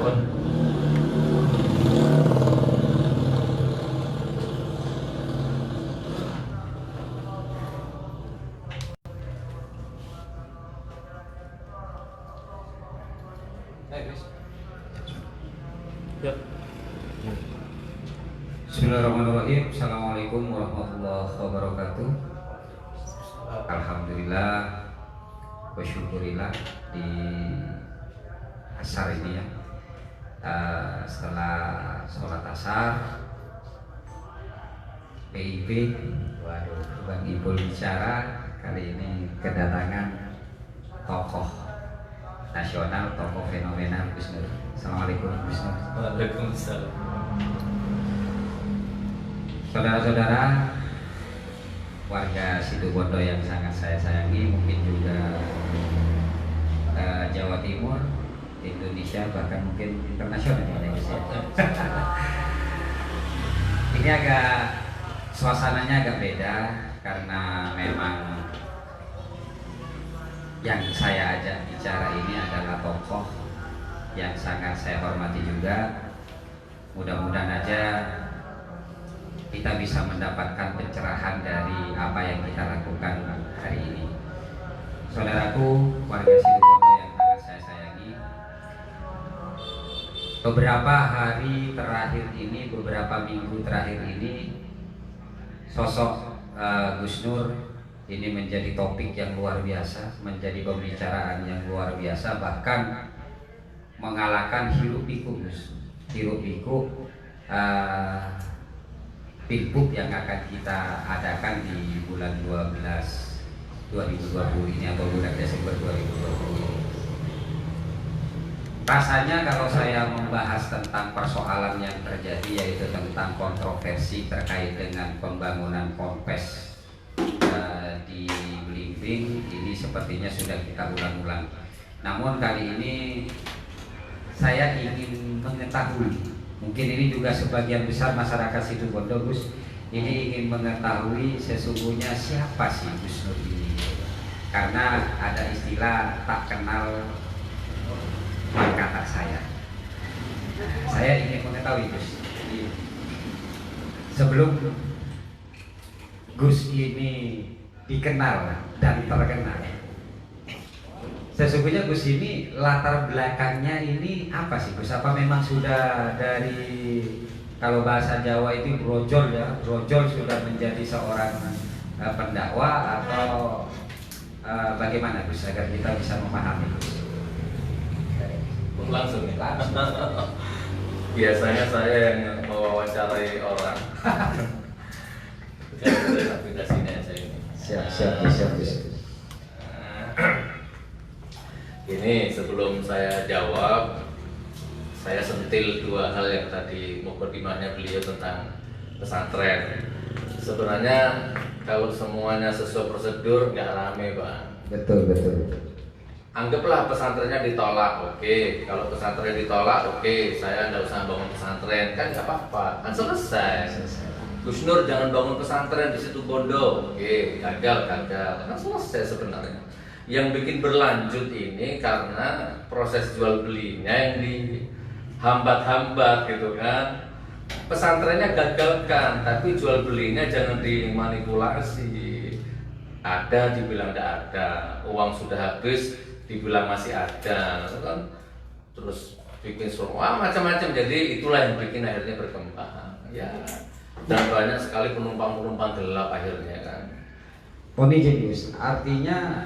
Pun. Ya. Bismillahirrahmanirrahim. Assalamualaikum warahmatullahi wabarakatuh. Alhamdulillah wa syukurillah di asar ini ya. Setelah sholat asar PIP, waduh, Bang Ipul bicara kali ini kedatangan tokoh nasional, tokoh fenomenal Gus Nur. Assalamualaikum Gus Nur. Waalaikumsalam. Saudara-saudara warga Situbondo yang sangat saya sayangi, mungkin juga Jawa Timur, Indonesia, bahkan mungkin internasional Indonesia. Ini suasananya agak beda karena memang yang saya ajak bicara ini adalah tokoh yang sangat saya hormati juga. Mudah-mudahan aja kita bisa mendapatkan pencerahan dari apa yang kita lakukan hari ini. Saudaraku, warga Situbondo yang sangat saya sayangi, beberapa hari terakhir ini, beberapa minggu terakhir ini, sosok Gus Nur ini menjadi topik yang luar biasa, menjadi pembicaraan yang luar biasa, bahkan mengalahkan hiruk pikuk Gus. Hiruk pikuk Pilgub yang akan kita adakan di bulan 12 2020 ini atau bulan Desember 2020 ini. Rasanya kalau saya membahas tentang persoalan yang terjadi, yaitu tentang kontroversi terkait dengan pembangunan ponpes di Belimbing, ini sepertinya sudah kita ulang-ulang. Namun kali ini saya ingin mengetahui, mungkin ini juga sebagian besar masyarakat Situbondo Gus, ini ingin mengetahui sesungguhnya siapa sih Gus Nur ini. Karena ada istilah tak kenal maka tak sayang. Saya ingin mengetahui Gus, sebelum Gus ini dikenal dan terkenal, sesungguhnya Gus ini latar belakangnya ini apa sih Gus? Apa memang sudah dari, kalau bahasa Jawa itu brojol ya, brojol sudah menjadi seorang pendakwa, atau bagaimana Gus agar kita bisa memahami Gus? Langsung ya. Biasanya saya yang mewawancarai orang. Jadi aplikasinya aja ini. Siap. Ini sebelum saya jawab, saya sentil dua hal yang tadi mukadimahnya beliau tentang pesantren. Sebenarnya kalau semuanya sesuai prosedur nggak rame Pak. Betul. Anggaplah pesantrennya ditolak, oke. Kalau pesantren ditolak, oke. Saya nggak usah bangun pesantren, kan nggak apa-apa, kan selesai. Gus Nur jangan bangun pesantren di Situbondo, oke. Gagal, kan selesai sebenarnya. Yang bikin berlanjut ini karena proses jual belinya yang dihambat-hambat gitu kan. Pesantrennya gagalkan, tapi jual belinya jangan dimanipulasi. Ada dibilang tidak ada, uang sudah habis dibilang masih ada, kan? Terus bikin semua macam-macam. Jadi itulah yang bikin akhirnya berkembang, ya. Dan banyak sekali penumpang-penumpang gelap akhirnya kan. Jadi Gus, artinya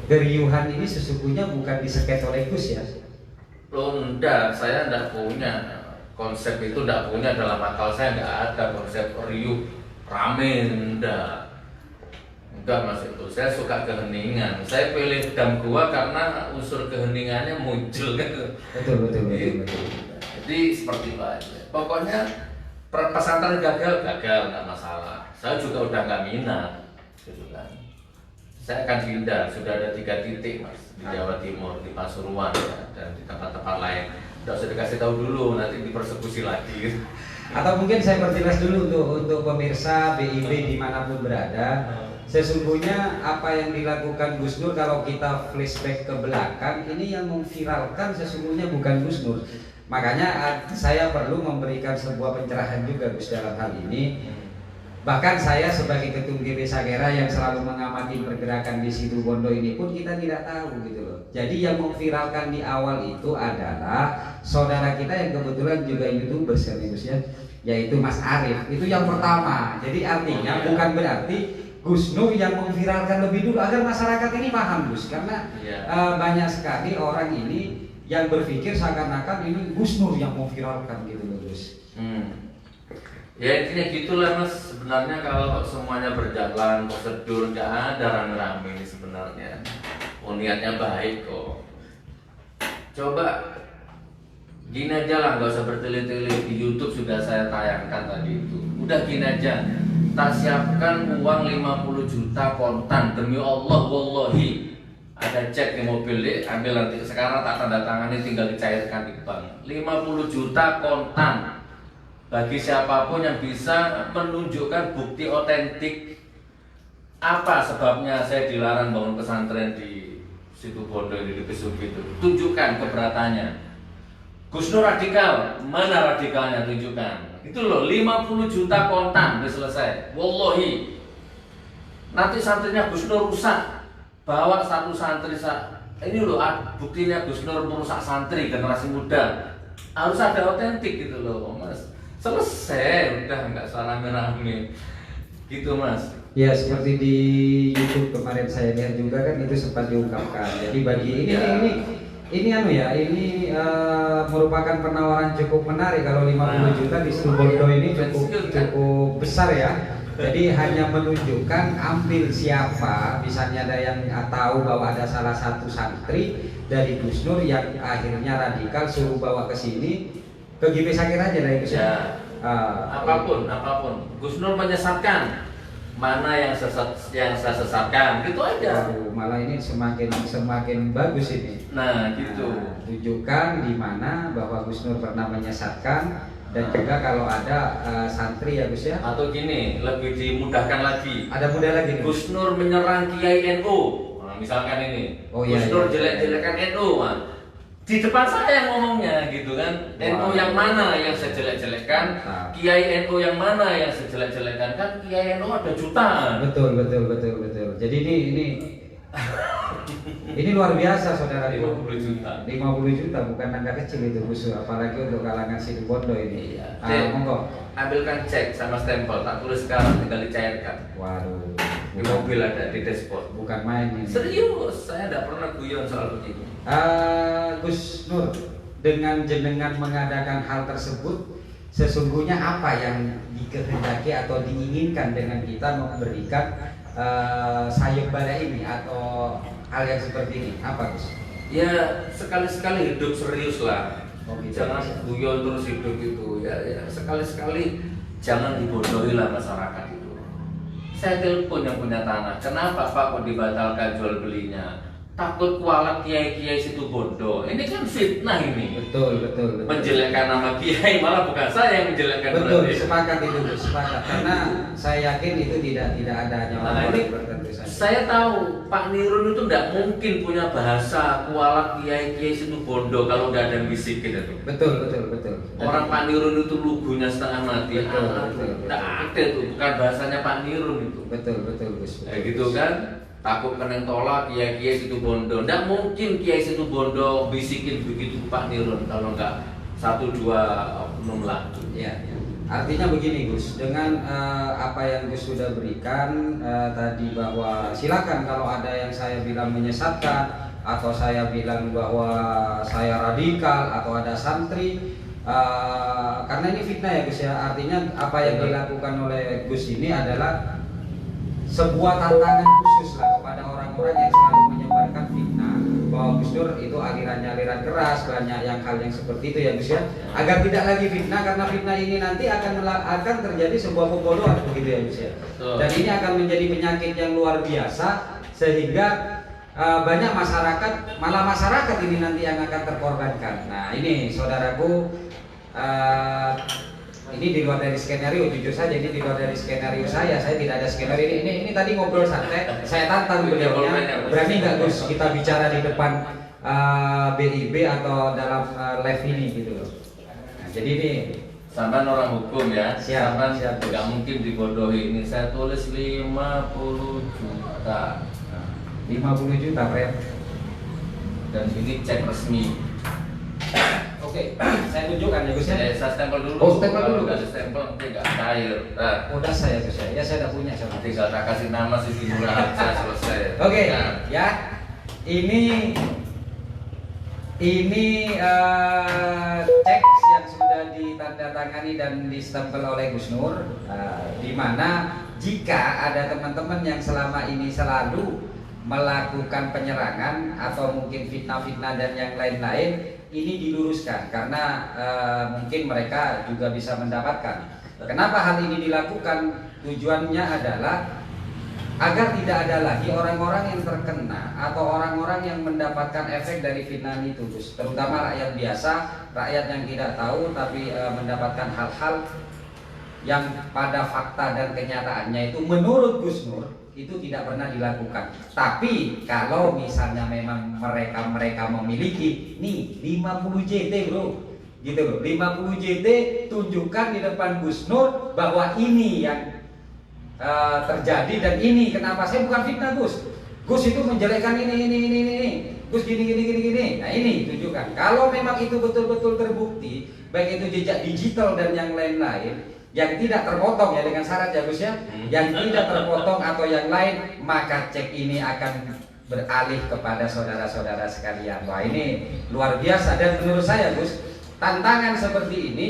keriuhan ini sesungguhnya bukan diseket oleh Gus ya? Loh enggak, saya enggak punya konsep itu, enggak punya dalam akal saya, enggak ada konsep riuh rame, enggak Mas itu. Saya suka keheningan. Saya pilih Dam Gua karena unsur keheningannya muncul kan. Betul. Jadi seperti itu aja. Pokoknya pesantren gagal enggak masalah. Saya juga udah nggak minat, gitu kan. Saya akan pindah. Sudah ada 3 titik Mas di Jawa Timur, di Pasuruan ya, dan di tempat-tempat lain. Tidak usah dikasih tahu dulu, nanti dipersekusi lagi. Atau mungkin saya perjelas dulu untuk pemirsa BIP dimanapun berada. Sesungguhnya apa yang dilakukan Gus Nur, kalau kita flashback ke belakang, ini yang memviralkan sesungguhnya bukan Gus Nur. Makanya saya perlu memberikan sebuah pencerahan juga Gus dalam hal ini. Bahkan saya sebagai ketum GB Sagera yang selalu mengamati pergerakan di situ Bondo ini pun kita tidak tahu gitu loh. Jadi yang memviralkan di awal itu adalah saudara kita yang kebetulan juga YouTuber ya, yaitu Mas Arief. Itu yang pertama. Jadi artinya bukan berarti Gus Nur yang memviralkan lebih dulu, agar masyarakat ini paham Gus, karena banyak sekali orang ini yang berpikir seakan-akan ini Gus Nur yang memviralkan gitu loh Gus. Ya intinya gitulah Mas, sebenarnya kalau semuanya berjalan prosedur, nggak ada rame-rame ini sebenarnya. Niatnya baik kok. Coba gini aja lah, nggak usah bertele-tele, di YouTube sudah saya tayangkan tadi itu. Udah gini aja, tak siapkan uang 50 juta kontan demi Allah, wallahi. Ada cek di mobil deh, ambil nanti sekarang tak tanda tangani, tinggal dicairkan di bank. 50 juta kontan. Bagi siapapun yang bisa menunjukkan bukti otentik apa sebabnya saya dilarang bangun pesantren di situ Bondo di Besuk itu, tunjukkan keberatannya. Gus Nur radikal, mana radikalnya, tunjukkan. Itu loh, 50 juta kontan udah selesai. Wallahi. Nanti santrinya Gus Nur rusak, bawa satu santri ini loh buktinya Gus Nur merusak santri generasi muda. Harus ada otentik gitu loh Mas. Selesai, udah nggak salah rame-rame gitu Mas. Ya seperti di YouTube kemarin saya lihat juga kan itu sempat diungkapkan. Jadi bagi ini merupakan penawaran cukup menarik. Kalau 50 juta di Bondo ini cukup besar ya. Jadi hanya menunjukkan ambil siapa, misalnya ada yang tahu bahwa ada salah satu santri dari Gus Nur yang akhirnya radikal, suruh bawa ke sini. Ke GB Sagera aja dari Gus ya. Apapun Gus Nur menyesatkan, mana yang saya sesatkan, gitu aja. Malah ini semakin bagus ini. Nah gitu. Tunjukkan di mana bahwa Gus Nur pernah menyesatkan, dan juga kalau ada santri ya Gus ya. Atau gini, lebih dimudahkan lagi. Ada mudah lagi nih. Gus Nur menyerang Kiai NU. Nah, misalkan ini. Gus Nur jelek-jelekan NU. Di depan saya yang ngomongnya gitu kan. NU yang mana yang saya jelek-jelekan, Kiai NU yang mana yang saya jelek-jelekan, kan Kiai NU ada jutaan. Betul. Jadi ini luar biasa saudara. 50 juta. 50 juta bukan angka kecil itu Gus, apalagi untuk kalangan situ Bondo ini. Iya. Monggo. Ambilkan cek sama stempel, tak tulis sekarang, tinggal dicairkan. Waduh. Di mobil ada di dashboard. Bukan main ini. Serius, saya tidak pernah guyon soal begini. Gus Nur, dengan jenengan mengadakan hal tersebut, sesungguhnya apa yang dikehendaki atau diinginkan dengan kita memberikan sayembara ini atau hal yang seperti ini? Apa Gus? Ya sekali-sekali hidup serius lah. Gitu. Jangan guyon terus hidup itu. Ya sekali-sekali jangan dibodohi lah masyarakat itu. Saya telepon yang punya tanah, kenapa Pak kok dibatalkan jual belinya? Takut kualat kiai-kiai situ Bondo. Ini kan fitnah ini. Betul. Menjelekkan nama kiai, malah bukan saya yang menjelekkan. Betul, sepakat itu, sepakat. Karena saya yakin itu tidak ada nyawa tertentu saja. Saya tahu Pak Nirun itu tidak mungkin punya bahasa kualat kiai-kiai situ Bondo kalau nggak ada yang bisikin itu. Betul. Orang Pak Nirun itu lugunya setengah mati. Betul. Tidak ada itu, bukan bahasanya Pak Nirun itu. Betul Gus. Kayak gitu kan? Takut kena tolak kiai situ Bondo. Tidak mungkin kiai situ Bondo bisikin begitu Pak Nirun kalau nggak 1-2 oknum lah. Ya. Artinya begini Gus, dengan apa yang Gus sudah berikan tadi, bahwa silakan kalau ada yang saya bilang menyesatkan atau saya bilang bahwa saya radikal atau ada santri, karena ini fitnah ya Gus ya. Artinya apa yang dilakukan oleh Gus ini adalah sebuah tantangan khusus lah kepada orang-orang yang selalu menyebarkan fitnah bahwa Gus Nur itu aliran keras, banyak hal yang seperti itu ya Gus ya, agar tidak lagi fitnah, karena fitnah ini nanti akan terjadi sebuah pembodohan begitu ya Gus ya. Dan ini akan menjadi penyakit yang luar biasa, sehingga banyak masyarakat ini nanti yang akan terkorbankan. Nah ini saudaraku, Ini di luar dari skenario, jujur saja ini di luar dari skenario saya tidak ada skenario ini tadi ngobrol santai, saya tantang beliaunya, berani nggak Gus kita bicara di depan BIB atau dalam live ini gitu loh. Nah, jadi ini sampai orang hukum ya, siap, nggak mungkin dibodohi. Ini saya tulis 50 juta. 50 juta Fred. Dan ini cek resmi. Oke, saya tunjukkan ya Gus ya. Saya stempel dulu. Oh, stempel dulu. Kalau nggak stempel nanti nggak cair. Nah, Udah saya Gus ya, saya udah punya sama. tinggal tak kasih nama Siti Murah saya selesai. Oke, Nah, ya. Ini cek yang sudah ditandatangani dan distempel oleh Gus Nur, di mana jika ada teman-teman yang selama ini selalu melakukan penyerangan atau mungkin fitnah-fitnah dan yang lain-lain, ini diluruskan karena mungkin mereka juga bisa mendapatkan. Kenapa hal ini dilakukan? Tujuannya adalah agar tidak ada lagi orang-orang yang terkena atau orang-orang yang mendapatkan efek dari fitnah itu, Gus. Terutama rakyat biasa, rakyat yang tidak tahu tapi mendapatkan hal-hal yang pada fakta dan kenyataannya itu menurut Gus Nur itu tidak pernah dilakukan. Tapi kalau misalnya memang mereka memiliki nih 50 JT bro, gitu loh, 50 JT tunjukkan di depan Gus Nur bahwa ini yang terjadi dan ini kenapa saya bukan fitnah Gus. Gus itu menjelekkan ini. Gus gini. Nah ini tunjukkan. Kalau memang itu betul-betul terbukti, baik itu jejak digital dan yang lain-lain yang tidak terpotong ya dengan syarat ya Gus ya, yang tidak terpotong atau yang lain, maka cek ini akan beralih kepada saudara-saudara sekalian. Wah ini luar biasa dan menurut saya Gus, tantangan seperti ini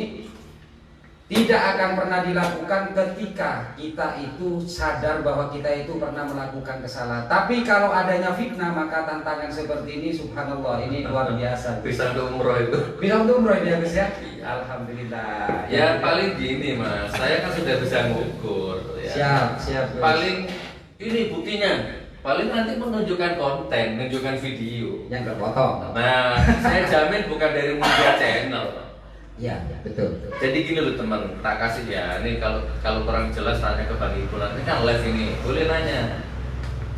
tidak akan pernah dilakukan ketika kita itu sadar bahwa kita itu pernah melakukan kesalahan. Tapi kalau adanya fitnah, maka tantangan seperti ini, subhanallah, ini luar biasa. bisa untuk umroh itu. Bisa untuk umroh ini ya Gus ya? Alhamdulillah. Ya paling gini Mas, saya kan sudah bisa ngukur. Ya. Siap Gus. Paling ini buktinya. Paling nanti menunjukkan konten, menunjukkan video. Yang terpotong. Nah, saya jamin bukan dari media channel. Ya, betul. Jadi gini loh teman, tak kasih ya. Ini kalau kurang jelas tanya ke Bang Ibu nanti kan live ini. Boleh nanya,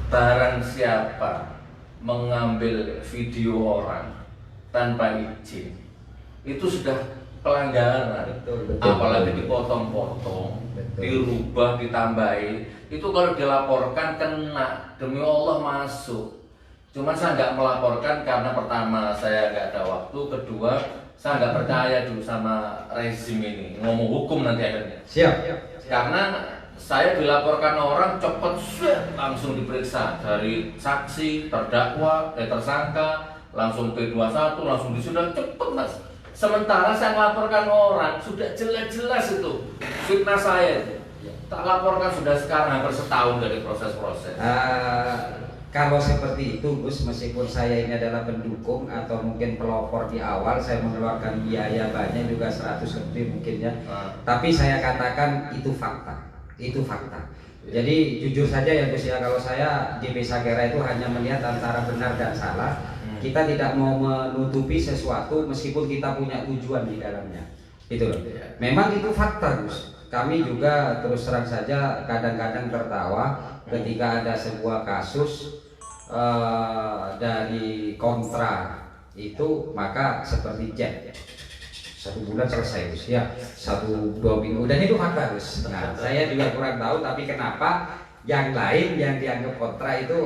barang siapa mengambil video orang tanpa izin, itu sudah pelanggaran. Betul. Apalagi dipotong-potong, dirubah, ditambahi. Itu kalau dilaporkan kena, demi Allah masuk. Cuma saya nggak melaporkan karena pertama saya nggak ada waktu, kedua saya nggak percaya dulu sama rezim ini, ngomong hukum nanti akhirnya. Siap. Karena saya dilaporkan orang cepet langsung diperiksa dari saksi, terdakwa, tersangka, langsung P21, langsung disudah cepet Mas. Sementara saya melaporkan orang sudah jelas-jelas itu fitnah saya itu. Tak laporkan sudah sekarang hampir setahun dari proses-proses. Kalau seperti itu Gus, meskipun saya ini adalah pendukung atau mungkin pelopor di awal, saya mengeluarkan biaya banyak juga 100 lebih mungkin ya. Tapi saya katakan itu fakta. Jadi jujur saja ya Gus ya, kalau saya di Besakera itu hanya melihat antara benar dan salah. Kita tidak mau menutupi sesuatu meskipun kita punya tujuan di dalamnya. Gitu loh. Memang itu fakta Gus. Kami juga terus terang saja kadang-kadang tertawa ketika ada sebuah kasus dari kontra itu, maka seperti jet 1 bulan selesai Gus ya, 1-2 minggu dan itu fakta Gus. Nah saya juga kurang tahu tapi kenapa yang lain yang dianggap kontra itu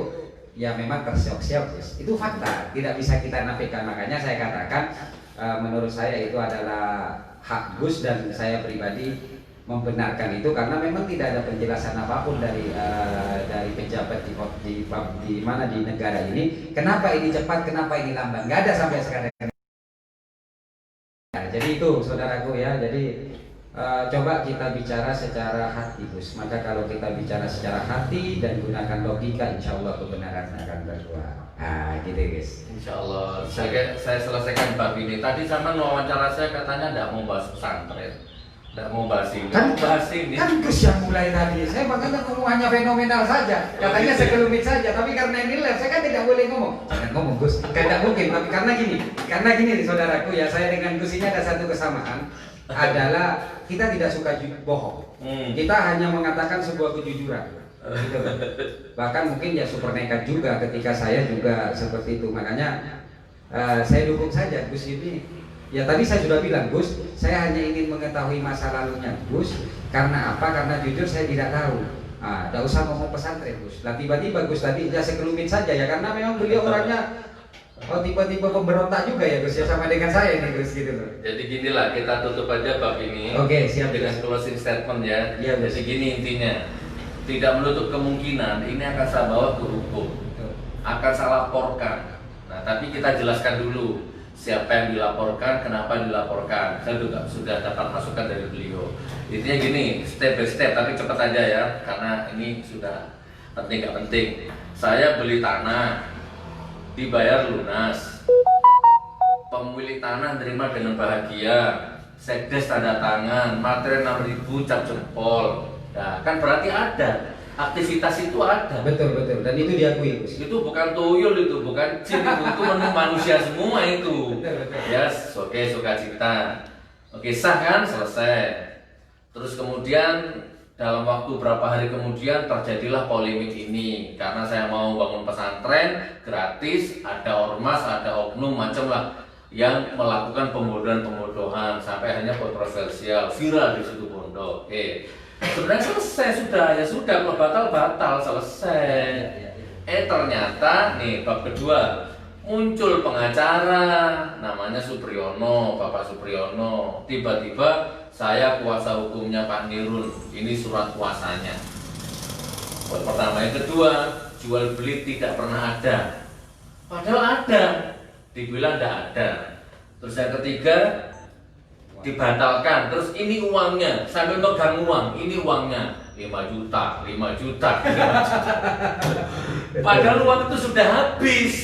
ya memang tersiok-siok Gus. Itu fakta, tidak bisa kita nafikan. Makanya saya katakan menurut saya itu adalah hak Gus dan saya pribadi membenarkan itu karena memang tidak ada penjelasan apapun dari pejabat di mana di negara ini. Kenapa ini cepat, kenapa ini lambat? Nggak ada sampai sekarang. Nah, jadi itu saudaraku ya. Jadi coba kita bicara secara hati Gus. Maka kalau kita bicara secara hati dan gunakan logika, insya Allah kebenaran akan berbuah. Nah, gitu guys. Insya Allah. Saya selesaikan bab ini. Tadi sama wawancara saya katanya tidak mau bahas pesantren. Tidak mau bahas ini. Kan bahas ini. Kan Gus yang mulai tadi. Saya makanya ngomong hanya fenomenal saja. Katanya sekelumit saja. Tapi karena ini live, saya kan tidak boleh ngomong. Jangan ngomong Gus. Tidak mungkin. Tapi karena gini saudaraku ya, saya dengan Gus ini ada satu kesamaan. adalah kita tidak suka bohong. Kita hanya mengatakan sebuah kejujuran. Gitu. Bahkan mungkin ya super nekat juga ketika saya juga seperti itu. Makanya saya dukung saja Gus ini. Ya tadi saya sudah bilang Gus, saya hanya ingin mengetahui masa lalunya Gus. Karena apa? Karena jujur saya tidak tahu. Tidak usah ngomong pesantren Gus. Lah tiba-tiba Gus tadi ya sekelumit saja ya, karena memang beliau orangnya tiba-tiba pemberontak juga ya Gus ya, sama dengan saya ini Gus gitu loh. Jadi gini lah, kita tutup aja bab ini. Oke, siap dengan Gus. closing statement ya. Iya, Gus. Jadi gini intinya, tidak menutup kemungkinan ini akan saya bawa ke hukum, akan saya laporkan. Nah, tapi kita jelaskan dulu siapa yang dilaporkan, kenapa dilaporkan. Saya juga sudah dapat masukan dari beliau. Intinya gini, step by step, tapi cepat aja ya, karena ini sudah penting gak penting. Saya beli tanah, dibayar lunas, pemilik tanah nerima dengan bahagia, sekdes tanda tangan, materi 6.000 cap jempol. Nah, kan berarti ada aktivitas itu ada. Betul, dan itu diakui Gus. Itu bukan tuyul, itu bukan jin, itu manusia semua itu. Betul. Ya, oke, sukacita. Oke, sah kan, selesai. Terus kemudian dalam waktu berapa hari kemudian terjadilah polemik ini karena saya mau bangun pesantren gratis, ada ormas, ada oknum macam lah yang melakukan pembodohan sampai hanya kontroversial, viral di situ pondok. Oke. Sebenarnya selesai sudah, ya sudah, kalau batal selesai. Ternyata nih bab kedua muncul pengacara namanya Supriyono, Bapak Supriyono. Tiba-tiba saya kuasa hukumnya Pak Nirun, ini surat kuasanya. Bab pertama. Yang kedua, jual beli tidak pernah ada, padahal ada, dibilang tidak ada. Terus yang ketiga, dibatalkan. Terus ini uangnya, sambil megang uang, ini uangnya 5 juta. Padahal uang itu sudah habis.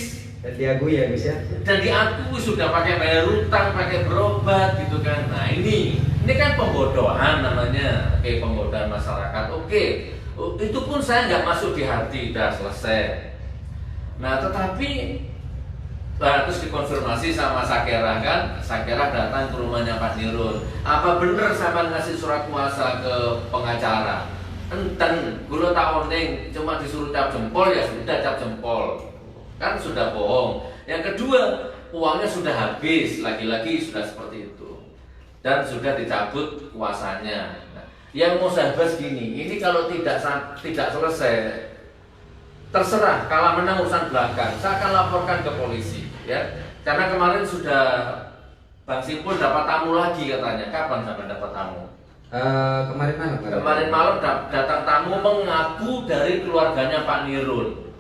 Dan diakui ya Gus ya. Dan diakui sudah pakai bayar utang, pakai berobat gitu kan. Nah ini kan pembodohan namanya. Oke, pembodohan masyarakat. Oke, itu pun saya nggak masuk di hati, udah selesai. Nah tetapi terus dikonfirmasi sama Sakera kan, Sakera datang ke rumahnya Pak Nirun. Apa bener sama ngasih surat kuasa ke pengacara? Enten, gula tak oning, cuma disuruh cap jempol ya sudah cap jempol, kan sudah bohong. Yang kedua, uangnya sudah habis, lagi-lagi sudah seperti itu, dan sudah dicabut kuasanya. Nah, yang mau saya bahas gini, ini kalau tidak selesai, terserah, kalah menang urusan belakang, saya akan laporkan ke polisi. Ya, karena kemarin sudah Bang Simpul dapat tamu lagi katanya. Kapan sampai dapat tamu? Kemarin malam. Kemarin malam datang tamu mengaku dari keluarganya Pak Nirun.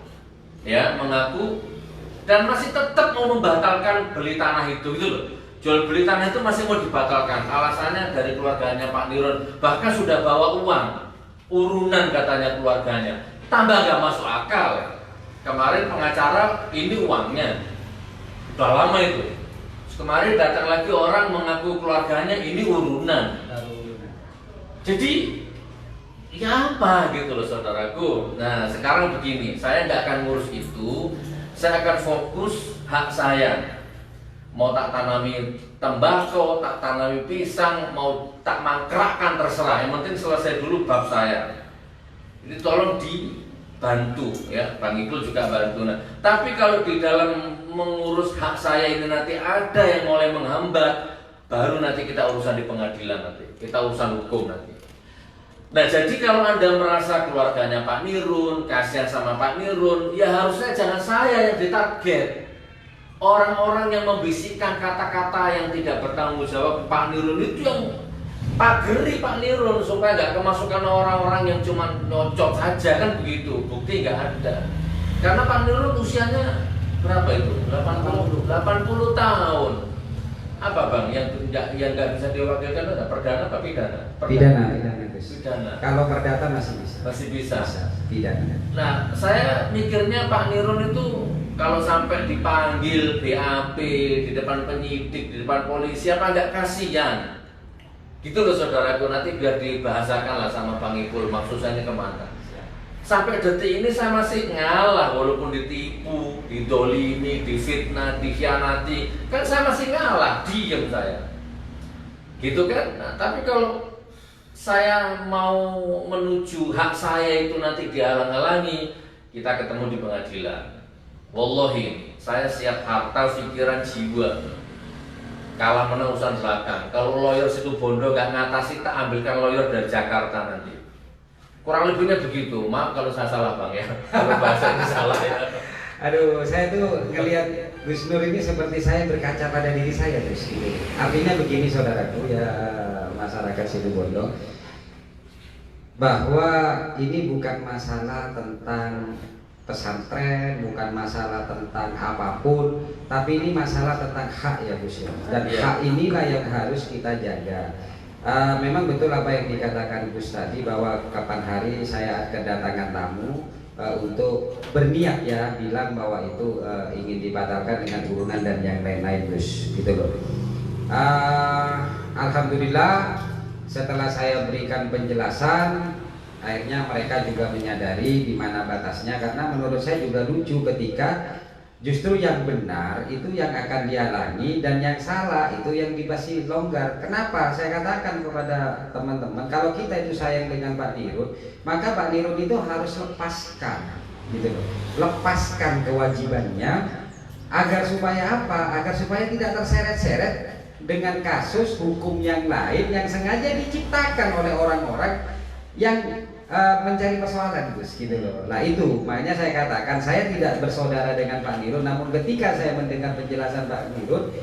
Ya, mengaku dan masih tetap mau membatalkan beli tanah itu gitu loh. Jual beli tanah itu masih mau dibatalkan. Alasannya dari keluarganya Pak Nirun, bahkan sudah bawa uang urunan katanya keluarganya. Tambah gak masuk akal. Kemarin pengacara ini uangnya udah lama itu. Terus kemarin datang lagi orang mengaku keluarganya ini urunan. Jadi ya apa gitu loh saudaraku. Nah sekarang begini, saya nggak akan ngurus itu. Saya akan fokus hak saya. Mau tak tanami tembakau, tak tanami pisang, mau tak mangkrakkan terserah. Yang penting selesai dulu bab saya. Ini tolong dibantu ya, Bang Ikul juga bantu. Nah, tapi kalau di dalam mengurus hak saya ini nanti ada yang mulai menghambat, baru nanti kita urusan di pengadilan, nanti kita urusan hukum nanti. Nah jadi kalau Anda merasa keluarganya Pak Nirun, kasihan sama Pak Nirun, ya harusnya jangan saya yang ditarget. Orang-orang yang membisikkan kata-kata yang tidak bertanggung jawab Pak Nirun itu yang pageri Pak Nirun supaya nggak kemasukan orang-orang yang cuma nyocok saja kan begitu. Bukti nggak ada. Karena Pak Nirun usianya berapa itu? 80 tahun. Apa Bang yang nggak bisa diwakilkan ada perdana apa pidana? Pidana. Kalau perdata masih bisa. Pidana. Nah, saya mikirnya Pak Nirun itu kalau sampai dipanggil BAP di depan penyidik, di depan polisi, apa nggak kasihan? Gitu loh saudaraku, nanti biar dibahasakan lah sama Bang Ipul maksudnya kemana. Sampai detik ini saya masih ngalah walaupun ditipu, didolimi, difitnah, dikhianati. Kan saya masih ngalah, diem saya. gitu kan. Nah, tapi kalau saya mau menuju hak saya itu nanti dihalang-halangi, kita ketemu di pengadilan. Wallahi, saya siap harta, pikiran, jiwa. Kalah menang urusan belakang. Kalau lawyer situ bondo gak ngatasi, tak ambilkan lawyer dari Jakarta nanti. Kurang lebihnya begitu. Maaf kalau saya salah bang ya. Kalau bahasa ini salah ya. Aduh, saya tuh ngelihat Gus Nur ini seperti saya berkaca pada diri saya Gus. Artinya begini saudaraku ya, masyarakat Situbondo, bahwa ini bukan masalah tentang pesantren, bukan masalah tentang apapun, tapi ini masalah tentang hak ya Gus. Dan hak inilah yang harus kita jaga. Memang betul apa yang dikatakan Gus tadi, bahwa kapan hari saya kedatangan tamu untuk berniat ya bilang bahwa itu ingin dibatalkan dengan urunan dan yang lain-lain Gus, gitu loh. Alhamdulillah setelah saya berikan penjelasan, akhirnya mereka juga menyadari di mana batasnya, karena menurut saya juga lucu ketika justru yang benar itu yang akan dihalangi dan yang salah itu yang dikasih longgar. Kenapa? Saya katakan kepada teman-teman, kalau kita itu sayang dengan Pak Nirud, maka Pak Nirud itu harus lepaskan, gitu loh. Lepaskan kewajibannya agar supaya apa? Agar supaya tidak terseret-seret dengan kasus hukum yang lain yang sengaja diciptakan oleh orang-orang yang mencari persoalan Gus, gitu loh. Nah itu makanya saya katakan saya tidak bersaudara dengan Pak Nirud, namun ketika saya mendengar penjelasan Pak Nirud,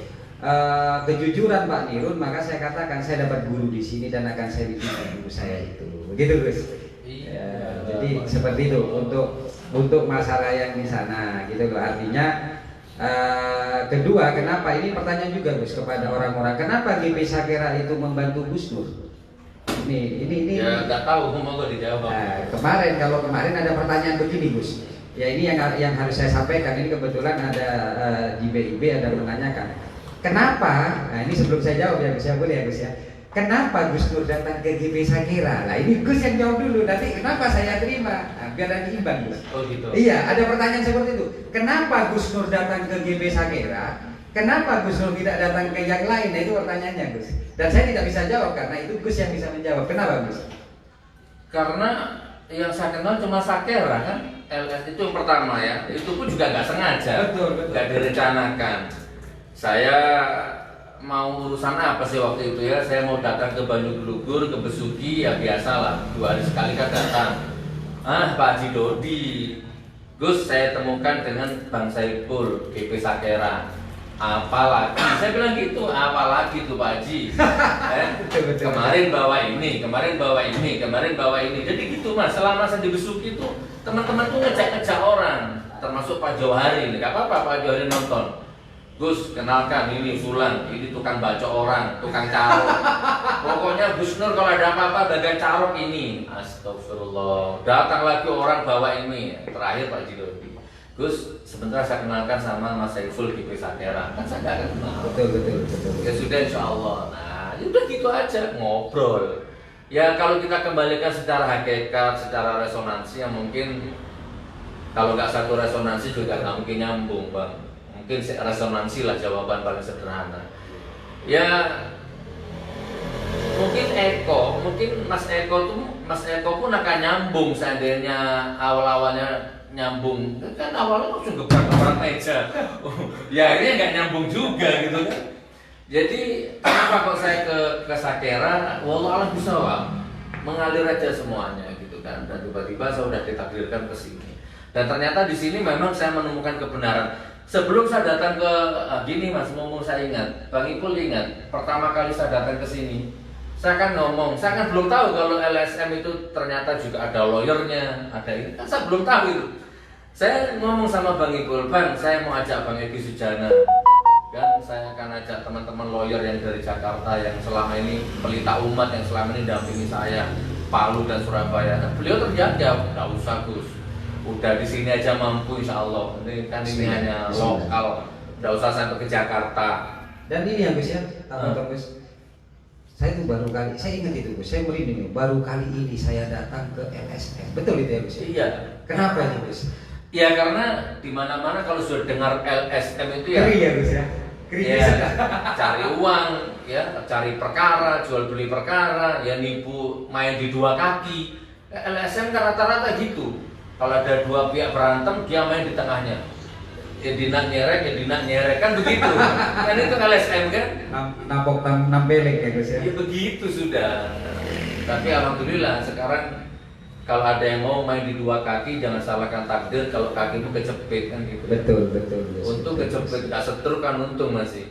kejujuran Pak Nirud, maka saya katakan saya dapat guru di sini dan akan saya bimbing guru saya itu, begitu Gus. Ya, jadi seperti itu untuk masalah yang di sana, gitu loh. Artinya kedua, kenapa ini pertanyaan juga Gus kepada orang-orang, kenapa GP Sakera itu membantu Gus Nur? Ini ya nggak tahu, mau dijawab. Nah, kemarin ada pertanyaan begini Gus. Ya ini yang harus saya sampaikan. Ini kebetulan ada di BIB ada menanyakan. Kenapa? Nah ini sebelum saya jawab ya Gus ya, boleh ya Gus ya. Kenapa Gus Nur datang ke GP Sakera? Nah ini Gus yang jawab dulu. Nanti kenapa saya terima? Nah, biar ada imbang Gus. Oh gitu. Iya, ada pertanyaan seperti itu. Kenapa Gus Nur datang ke GP Sakera? Kenapa Gus Nur tidak datang ke yang lain? Nah itu pertanyaannya Gus. Dan saya tidak bisa jawab karena itu Gus yang bisa menjawab. Kenapa Gus? Karena yang saya kenal cuma Sakera kan, LS itu yang pertama ya. Itu pun juga nggak sengaja, nggak direncanakan. Saya mau urusan apa sih waktu itu ya? Saya mau datang ke Banyu Gelugur, ke Besuki, ya biasalah 2 hari sekali kan datang. Pak Haji Dodi, Gus saya temukan dengan Bang Saiful GP Sakera. Apalagi, saya bilang gitu, apalagi tuh Pak Haji. Kemarin bawa ini, kemarin bawa ini, kemarin bawa ini. Jadi gitu Mas, selama saya di Besuki itu teman-teman tuh ngejak-ngejak orang, termasuk Pak Johari. Gak apa-apa Pak Johari nonton. Gus, kenalkan ini Fulan, ini tukang baca orang, tukang carok. Pokoknya Gus Nur kalau ada apa-apa bagian carok ini. Astagfirullah. Datang lagi orang bawa ini. Terakhir Pak Haji Dodi. Gus, sebentar saya kenalkan sama Mas Saiful GP Sakera. Kan saya nggak kenal. Betul. Ya sudah insya Allah. Nah, udah gitu aja ngobrol. Ya kalau kita kembalikan secara hakikat, secara resonansi, yang mungkin kalau nggak satu resonansi juga nggak mungkin nyambung bang. Mungkin resonansi lah jawaban paling sederhana. Ya mungkin Mas Eko pun akan nyambung seandainya awalnya nyambung, kan awalnya langsung gebrak meja. Ya ini nggak nyambung juga gitu kan. Jadi kenapa kok saya ke Sakera? Wallahualam bisa mengalir aja semuanya gitu kan. Dan tiba-tiba saya udah ditakdirkan ke sini. Dan ternyata di sini memang saya menemukan kebenaran. Sebelum saya datang ke gini Mas, ngomong saya ingat, Bang Ipul ingat, pertama kali saya datang ke sini, saya kan ngomong, saya kan belum tahu kalau LSM itu ternyata juga ada lawyernya, ada ini, kan saya belum tahu itu. Saya ngomong sama Bang Ipul, Bang, saya mau ajak Bang Eki Sujana, kan saya akan ajak teman-teman lawyer yang dari Jakarta yang selama ini pelita umat, yang selama ini dampingi saya, Palu dan Surabaya. Nah, beliau terjawab, nggak usah Gus, udah di sini aja mampu insya Allah. Ini kan ini hanya lokal, nggak usah sampai ke Jakarta. Dan ini ya Gus ya, Gus. Saya itu baru kali, saya ingat itu Gus, saya merinding nih, baru kali ini saya datang ke LSM. Betul itu ya Gus? Iya. Kenapa itu Gus? Ya karena di mana-mana kalau sudah dengar LSM itu ya. Ngeri ya Gus ya. ya, cari uang, ya, cari perkara, jual beli perkara, ya nipu, main di dua kaki. LSM kan rata-rata gitu. Kalau ada dua pihak berantem, dia main di tengahnya. Ya dinak nyerek kan begitu. Kan itu LSM kan? Nampok nampelek ya Gus ya. Ya begitu sudah. Tapi alhamdulillah sekarang kalau ada yang mau main di dua kaki, jangan salahkan takdir kalau kaki itu kecepit kan gitu. Betul. Untung kecepit, nggak setruk kan untung masih.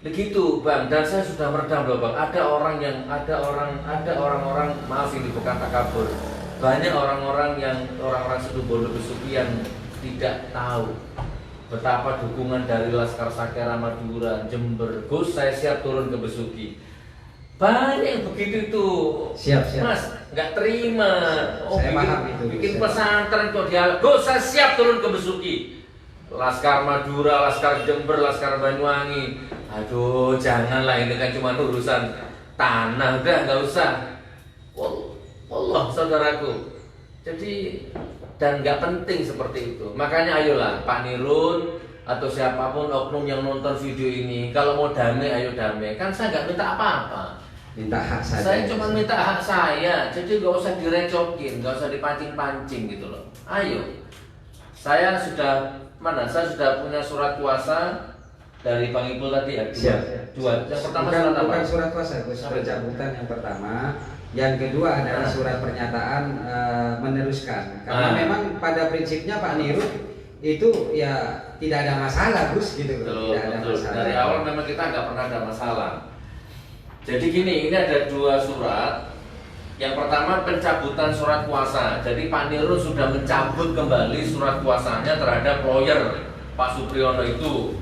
Begitu Bang, dan saya sudah meredam loh Bang. Ada orang-orang, maaf ini bukan takabur. Banyak orang-orang Situbondo Besuki yang tidak tahu betapa dukungan dari Laskar Sakera Madura, Jember, Gus saya siap turun ke Besuki. Banyak yang begitu itu. Siap. Mas, nggak terima. Saya paham itu. Bikin pesantren kok dia, Gus saya siap turun ke Besuki. Laskar Madura, Laskar Jember, Laskar Banyuwangi. Aduh, janganlah ini kan cuma urusan tanah, udah nggak usah. Wallah, saudaraku. Jadi dan nggak penting seperti itu. Makanya ayolah Pak Nirun atau siapapun oknum yang nonton video ini, kalau mau damai ayo damai. Kan saya nggak minta apa-apa. Minta hak saja. Saya cuma minta hak saya. Jadi nggak usah direcokin, nggak usah dipancing-pancing gitu loh. Ayo. Saya sudah punya surat kuasa dari Bang Ipul tadi ya. Dua. Yang pertama surat apa? Bukan surat kuasa, Gus. Pencabutan yang pertama. Yang kedua adalah surat pernyataan meneruskan. Karena memang pada prinsipnya Pak Nirun itu ya tidak ada masalah, Gus, gitu. Betul. Ada masalah. Dari awal memang kita nggak pernah ada masalah. Jadi gini, ini ada dua surat. Yang pertama pencabutan surat kuasa. Jadi Pak Nirun sudah mencabut kembali surat kuasanya terhadap lawyer Pak Supriyono itu.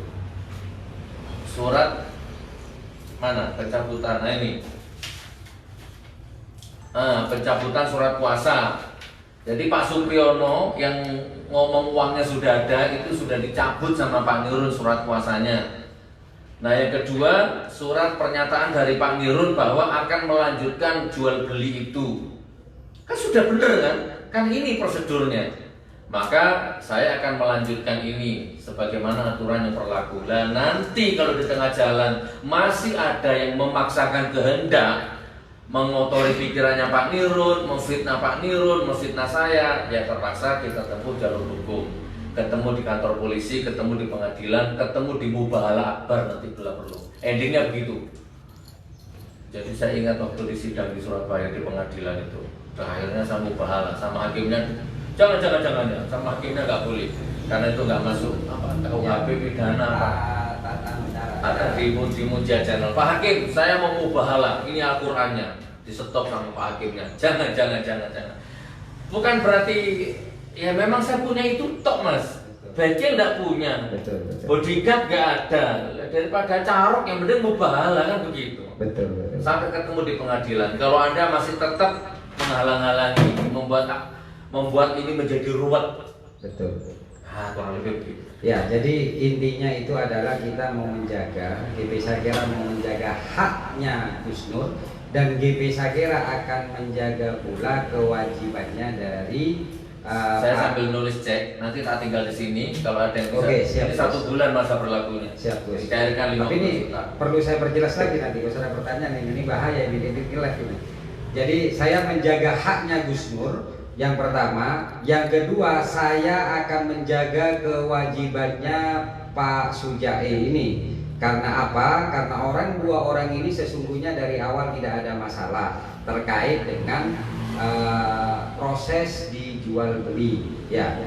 Surat mana pencabutan? Nah ini. Pencabutan surat kuasa. Jadi Pak Supriyono yang ngomong uangnya sudah ada itu sudah dicabut sama Pak Nirun surat kuasanya. Nah yang kedua surat pernyataan dari Pak Nirun bahwa akan melanjutkan jual beli itu. Kan sudah benar kan? Kan ini prosedurnya. Maka saya akan melanjutkan ini sebagaimana aturan yang berlaku. Dan nanti kalau di tengah jalan masih ada yang memaksakan kehendak, mengotori pikirannya Pak Nirun, memfitnah Pak Nirun, memfitnah saya, ya terpaksa kita tempuh jalur hukum. Ketemu di kantor polisi, ketemu di pengadilan, ketemu di Mubahala Akbar nanti bila perlu. Endingnya begitu. Jadi saya ingat waktu di sidang di Surabaya di pengadilan itu, akhirnya saya Mubahala sama hakimnya, jangan ya, sama hakimnya nggak boleh, karena itu nggak masuk KUHP pidana Pak. Ada di Muja Channel. Pak Hakim, saya mau Mubahala. Ini Al-Qur'annya. Di stop sama Pak Hakimnya. Jangan. Bukan berarti ya memang saya punya itu tok Mas. Baiknya enggak punya. Betul. Bodyguard enggak ada. Daripada carok yang penting Mubahala kan begitu. Betul. Sampai ketemu di pengadilan. Kalau Anda masih tetap menghalang-halangi, membuat ini menjadi ruwet. Betul. Kurang lebih begitu. Ya, jadi intinya itu adalah kita mau menjaga, GP Sakera mau menjaga haknya Gus Nur, dan GP Sakera akan menjaga pula kewajibannya dari saya sambil nulis cek, nanti tak tinggal di sini kalau ada yang bisa. Oke, siap, ini 1 bulan masa berlakunya. Siap, Gus. Dicairkan 50 Tapi ini juta. perlu saya perjelas lagi nanti kalau ada pertanyaan ini bahaya ini live ini. Jadi saya menjaga haknya Gus Nur. Yang pertama, yang kedua saya akan menjaga kewajibannya Pak Sujai ini. Karena apa? Karena dua orang ini sesungguhnya dari awal tidak ada masalah terkait dengan proses dijual beli. Ya,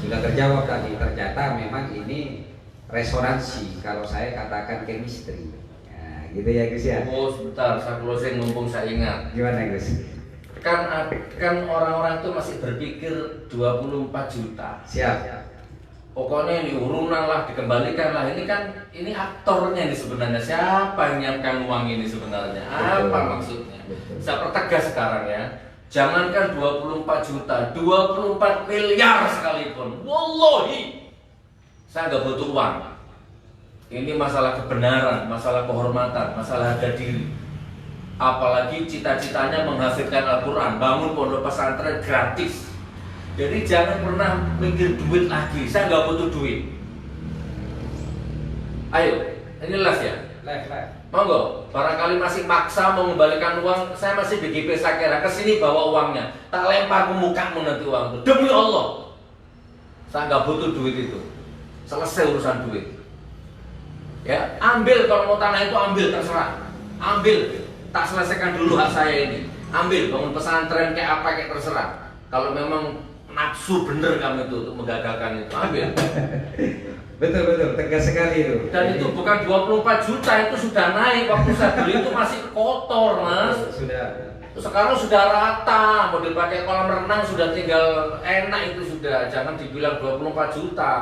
sudah terjawab tadi. Ternyata memang ini resonansi. Kalau saya katakan chemistry. Nah, gitu ya Gus ya. Oh sebentar, saya closing mumpung saya ingat. Gimana Gus? Kan orang-orang itu masih berpikir 24 juta. Siap. Pokoknya ini urunan lah, dikembalikan lah. Ini aktornya ini sebenarnya. Siapa yang menyiapkan uang ini sebenarnya? Betul. Apa maksudnya? Betul. Saya pertegas sekarang ya. Jangankan 24 juta, 24 miliar sekalipun. Wallahi, saya nggak butuh uang. Ini masalah kebenaran, masalah kehormatan, masalah harga diri. Apalagi cita-citanya menghafidkan Al-Quran, bangun pondok pesantren gratis. Jadi jangan pernah mikir duit lagi. Saya nggak butuh duit. Ayo, Ini live ya? Live. Monggo, barangkali masih maksa mau mengembalikan uang, saya masih di GP Sakera, kesini bawa uangnya, tak lempar ke mukamu nanti uang itu. Demi Allah, saya nggak butuh duit itu, selesai urusan duit. Ya, ambil kalau mau tanah itu ambil terserah, ambil, tak selesaikan dulu hak saya ini, ambil bangun pesantren kayak apa kayak terserah. Kalau memang nafsu bener kamu itu untuk menggagalkan itu, ambil. Betul, tegas sekali itu. Dan itu bukan 24 juta, itu sudah naik. Waktu saya beli itu masih kotor, Mas. Sudah. Sekarang sudah rata, mau dipakai kolam renang sudah tinggal enak itu sudah. Jangan dibilang 24 juta.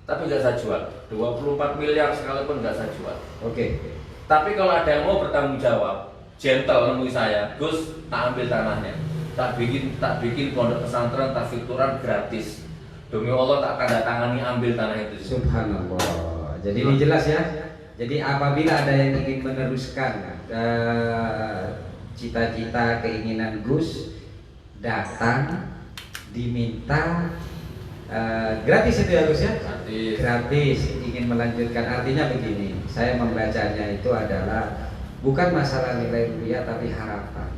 Tapi nggak saya jual. 24 miliar sekalipun nggak saya jual. Oke. Tapi kalau ada yang mau bertanggung jawab, gentle nemui saya, Gus, tak ambil tanahnya. Tak bikin pondok pesantren, tak fituran gratis. Demi Allah tak tanda tangani ambil tanah itu. Subhanallah. Jadi ini jelas ya. Jadi apabila ada yang ingin meneruskan cita-cita keinginan Gus, datang diminta gratis itu ya Gus ya? Gratis ingin melanjutkan. Artinya begini, saya membacanya itu adalah bukan masalah nilai rupiah tapi harapan.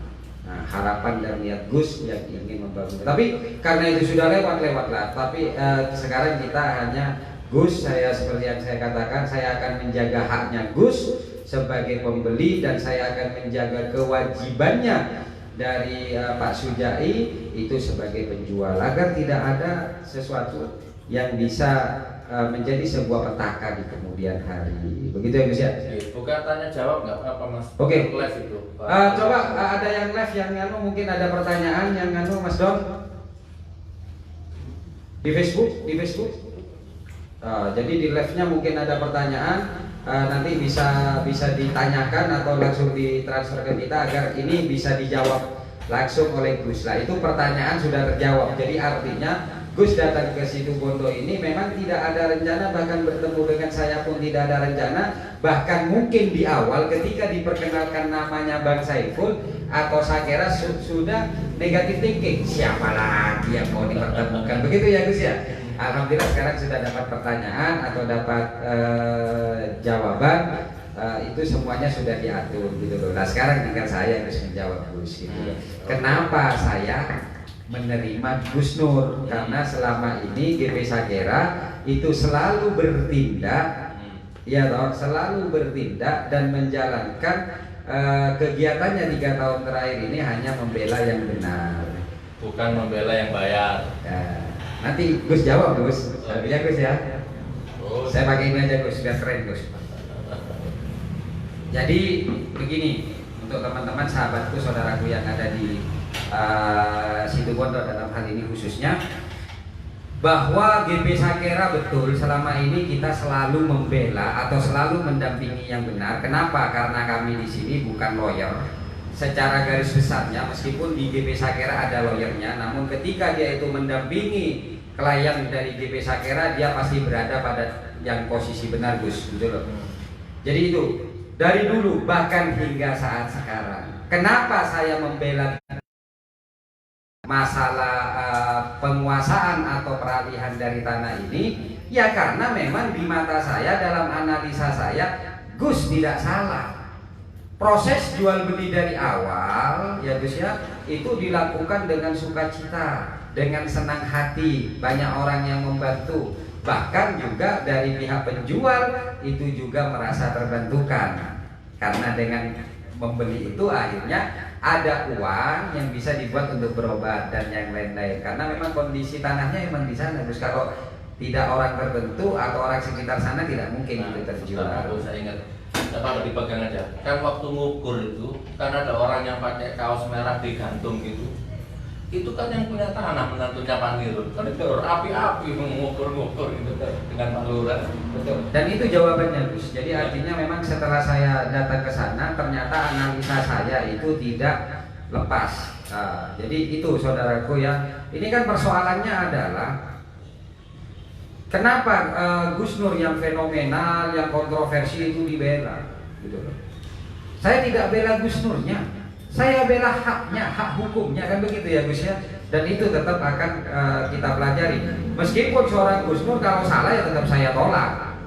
Nah, harapan dan niat Gus yang ingin membangun. Tapi karena itu sudah lewat-lewatlah. Tapi sekarang kita hanya Gus, saya seperti yang saya katakan, saya akan menjaga haknya Gus sebagai pembeli dan saya akan menjaga kewajibannya dari Pak Sujai itu sebagai penjual agar tidak ada sesuatu yang bisa menjadi sebuah petaka di kemudian hari. Begitu ya Gus ya? Bukan tanya jawab nggak apa-apa Mas. Oke. Live itu. Coba ada yang live yang mungkin ada pertanyaan yang Mas Don di Facebook. Jadi di live-nya mungkin ada pertanyaan. Nanti bisa ditanyakan atau langsung ditransfer ke kita agar ini bisa dijawab langsung oleh Gus. Lah itu pertanyaan sudah terjawab. Jadi artinya Gus datang ke Situbondo ini memang tidak ada rencana, bahkan bertemu dengan saya pun tidak ada rencana. Bahkan mungkin di awal ketika diperkenalkan namanya Bang Saiful atau Sakera sudah negatif thinking, siapa lagi yang mau dipertemukan, begitu ya Gus ya. Alhamdulillah sekarang sudah dapat pertanyaan atau dapat jawaban, itu semuanya sudah diatur gitu loh. Nah sekarang tinggal saya harus menjawab Gus gitu loh. Kenapa saya menerima Gus Nur? Karena selama ini GP Sakera itu selalu bertindak, ya toh, selalu bertindak dan menjalankan kegiatannya 3 tahun terakhir ini hanya membela yang benar, bukan membela yang bayar. Ya, nanti Gus jawab Gus, ya Gus ya. Saya pakai ini aja Gus, biar keren Gus. Jadi begini, untuk teman-teman sahabatku, saudaraku yang ada di Situbondo dalam hal ini khususnya, bahwa GP Sakera betul selama ini kita selalu membela atau selalu mendampingi yang benar. Kenapa? Karena kami di sini bukan lawyer. Secara garis besarnya meskipun di GP Sakera ada lawyernya, namun ketika dia itu mendampingi klien dari GP Sakera, dia pasti berada pada yang posisi benar Gus, gitu loh. Jadi itu dari dulu bahkan hingga saat sekarang. Kenapa saya membela masalah penguasaan atau peralihan dari tanah ini? Ya karena memang di mata saya, dalam analisa saya, Gus tidak salah. Proses jual beli dari awal ya Gus ya, itu dilakukan dengan sukacita, dengan senang hati, banyak orang yang membantu. Bahkan juga dari pihak penjual itu juga merasa terbantukan, karena dengan membeli itu akhirnya ada uang yang bisa dibuat untuk berobat dan yang lain-lain. Karena memang kondisi tanahnya memang di sana. Terus kalau tidak orang tertentu atau orang sekitar sana tidak mungkin itu terjual. Saya ingat, apa dipegang aja. Kan waktu ngukur itu, kan ada orang yang pakai kaos merah digantung gitu. Itu kan yang punya tanah, menantunya Pak Nirun. Kan itu api-api mengukur-ngukur gitu dengan Pak Lurah. Betul. Dan itu jawabannya Gus. Jadi artinya memang setelah saya datang ke sana, ternyata analisa saya itu tidak lepas. Jadi itu saudaraku ya. Ini kan persoalannya adalah kenapa Gus Nur yang fenomenal, yang kontroversi itu dibela, gitu loh. Saya tidak bela Gus Nurnya. Saya bela haknya, hak hukumnya, kan begitu ya Gus ya. Dan itu tetap akan kita pelajari. Meskipun seorang Gus Nur kalau salah ya tetap saya tolak.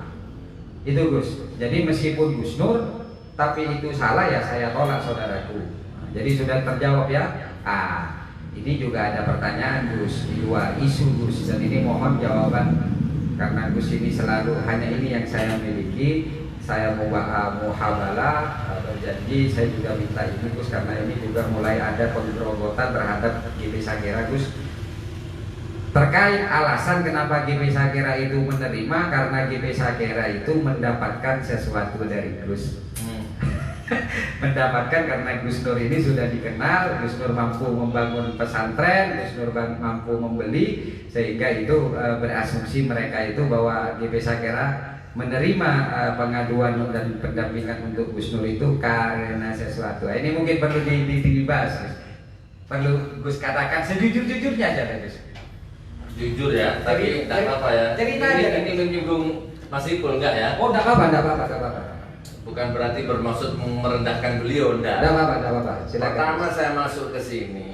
Itu Gus. Jadi meskipun Gus Nur, tapi itu salah ya saya tolak saudaraku. Jadi sudah terjawab ya. Ini juga ada pertanyaan Gus di luar isu Gus, dan ini mohon jawaban karena Gus ini selalu hanya ini yang saya miliki. Saya muhabalah berjanji saya juga minta ini Gus, karena ini juga mulai ada penggerogotan terhadap GP Sakera Gus. Terkait alasan kenapa GP Sakera itu menerima, karena GP Sakera itu mendapatkan sesuatu dari Gus. Mendapatkan karena Gus Nur ini sudah dikenal, Gus Nur mampu membangun pesantren, Gus Nur mampu membeli, sehingga itu berasumsi mereka itu bahwa GP Sakera menerima pengaduan dan pendampingan untuk Gus Nur itu karena sesuatu. Ini mungkin perlu dibahas, Gus. Perlu Gus katakan sejujur-jujurnya aja, Gus. Jujur ya, tapi tidak apa-apa ya. Cerita aja. Ini menyinggung Mas Ipul enggak ya? Oh, tidak apa-apa. Bukan berarti bermaksud merendahkan beliau, enggak. Tidak apa-apa. Silakan. Pertama saya masuk ke sini,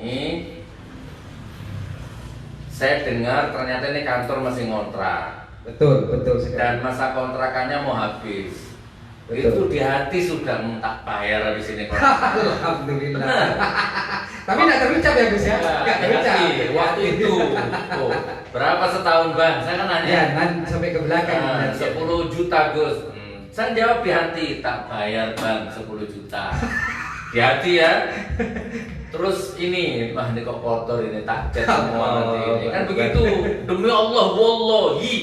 saya dengar ternyata ini kantor masih ngontrak. Betul sekali. Dan masa kontrakannya mau habis. Betul. Itu di hati sudah tak bayar di sini. Alhamdulillah. Tapi tidak terucap ya Gus ya? Tidak terucap. Waktu itu. Oh, berapa setahun Bang? Saya kan nanya. Ya, sampai ke belakang. 10 juta Gus. Saya jawab di hati, tak bayar Bang 10 juta. Di hati ya. Terus ini, ini kok kotor ini, tak cat semua nanti ini. Kan begitu. Demi Allah, wallahi.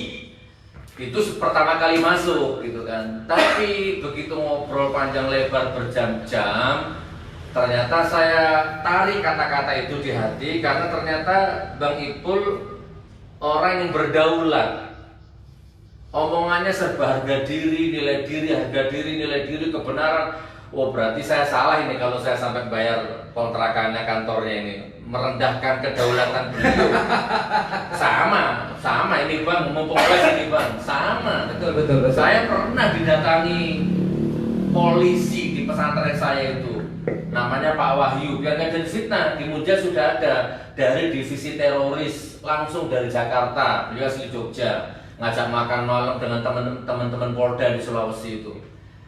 Itu pertama kali masuk gitu kan. Tapi begitu ngobrol panjang lebar berjam-jam, ternyata saya tarik kata-kata itu di hati, karena ternyata Bang Ipul orang yang berdaulat. Omongannya serba harga diri, nilai diri, kebenaran. Oh, berarti saya salah ini kalau saya sampai bayar kontrakannya, kantornya ini, merendahkan kedaulatan beliau. Sama ini Bang, mumpung ini Bang, sama. Betul. Saya pernah didatangi polisi di pesantren saya itu, namanya Pak Wahyu. Biar nggak jadi fitnah, di Muja sudah ada dari divisi teroris, langsung dari Jakarta, beliau asli Jogja, ngajak makan malam dengan teman-teman Polda di Sulawesi itu.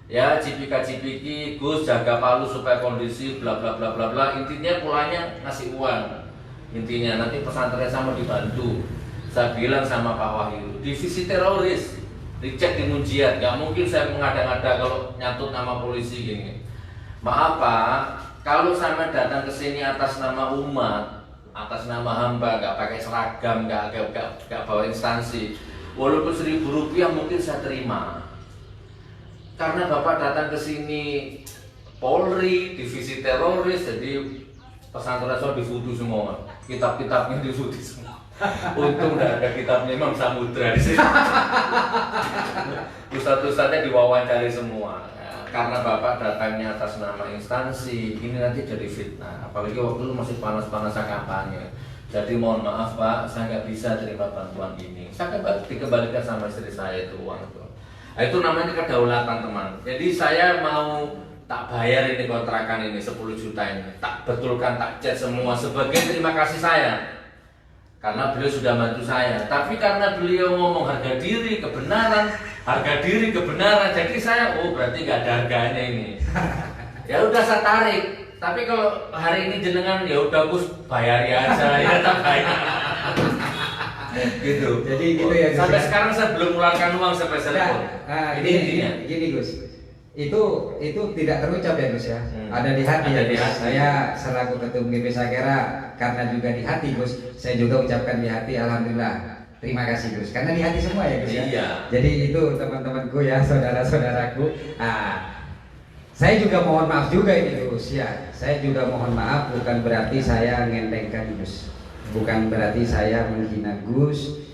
Ya, cipika-cipiki, Gus jaga Palu supaya kondisi bla bla bla bla bla. Intinya pulangnya ngasih uang. Intinya nanti pesantren sama dibantu. Saya bilang sama Pak Wahyu, divisi teroris, dicek di Munjiat, nggak mungkin saya mengada-ngada kalau nyatut nama polisi gini. Maaf Pak, kalau saya datang ke sini atas nama umat, atas nama hamba, nggak pakai seragam, nggak bawa instansi, walaupun Rp1.000 mungkin saya terima. Karena Bapak datang ke sini Polri, divisi teroris, jadi pesantren saya difoto semua, kitab-kitabnya difoto semua. Untung udah ada kitabnya Imam Samudra di sini. Ustadz-ustadznya diwawancari semua. Karena Bapak datangnya atas nama instansi, ini nanti jadi fitnah. Apalagi waktu itu masih panas-panasnya kampanye. Jadi mohon maaf Pak, saya nggak bisa terima bantuan ini. Saya dikembalikan sama istri saya itu uang itu. Nah, itu namanya kedaulatan teman. Jadi saya mau tak bayar ini kontrakan ini 10 juta ini, tak betulkan, tak cat semua sebagai terima kasih saya. Karena beliau sudah bantu saya. Tapi karena beliau ngomong harga diri, kebenaran, jadi saya berarti nggak ada harganya ini. Ya udah saya tarik. Tapi kalau hari ini jenengan ya udah Gus bayari aja, ya tak bayar. Gitu. Jadi gitu ya Gus. Sampai sekarang saya belum mengeluarkan uang sampai telepon. Ini intinya. Gini Gus. Itu tidak terucap ya Gus ya. Ada di hati ada ya Gus. Saya selaku ketua GP Sakera, karena juga di hati Gus, saya juga ucapkan di hati alhamdulillah. Terima kasih Gus. Karena di hati semua ya Gus ya. Iya. Jadi itu teman-temanku ya, saudara-saudaraku. Saya juga mohon maaf juga ini Gus ya. Saya juga mohon maaf, bukan berarti saya ngendengkan Gus. Bukan berarti saya menghina Gus.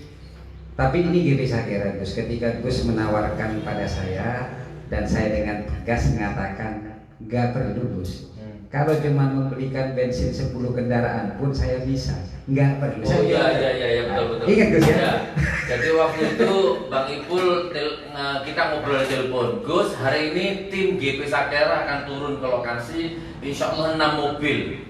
Tapi ini GP Sakera Gus. Ketika Gus menawarkan pada saya, dan saya dengan tegas mengatakan nggak perlu Gus. Kalau cuma membelikan bensin 10 kendaraan pun saya bisa, nggak perlu. Oh iya betul. Ingat Gus ya? Jadi waktu itu Bang Ipul kita ngobrol di telepon, Gus hari ini tim GP Sakera akan turun ke lokasi, insya Allah 6 mobil.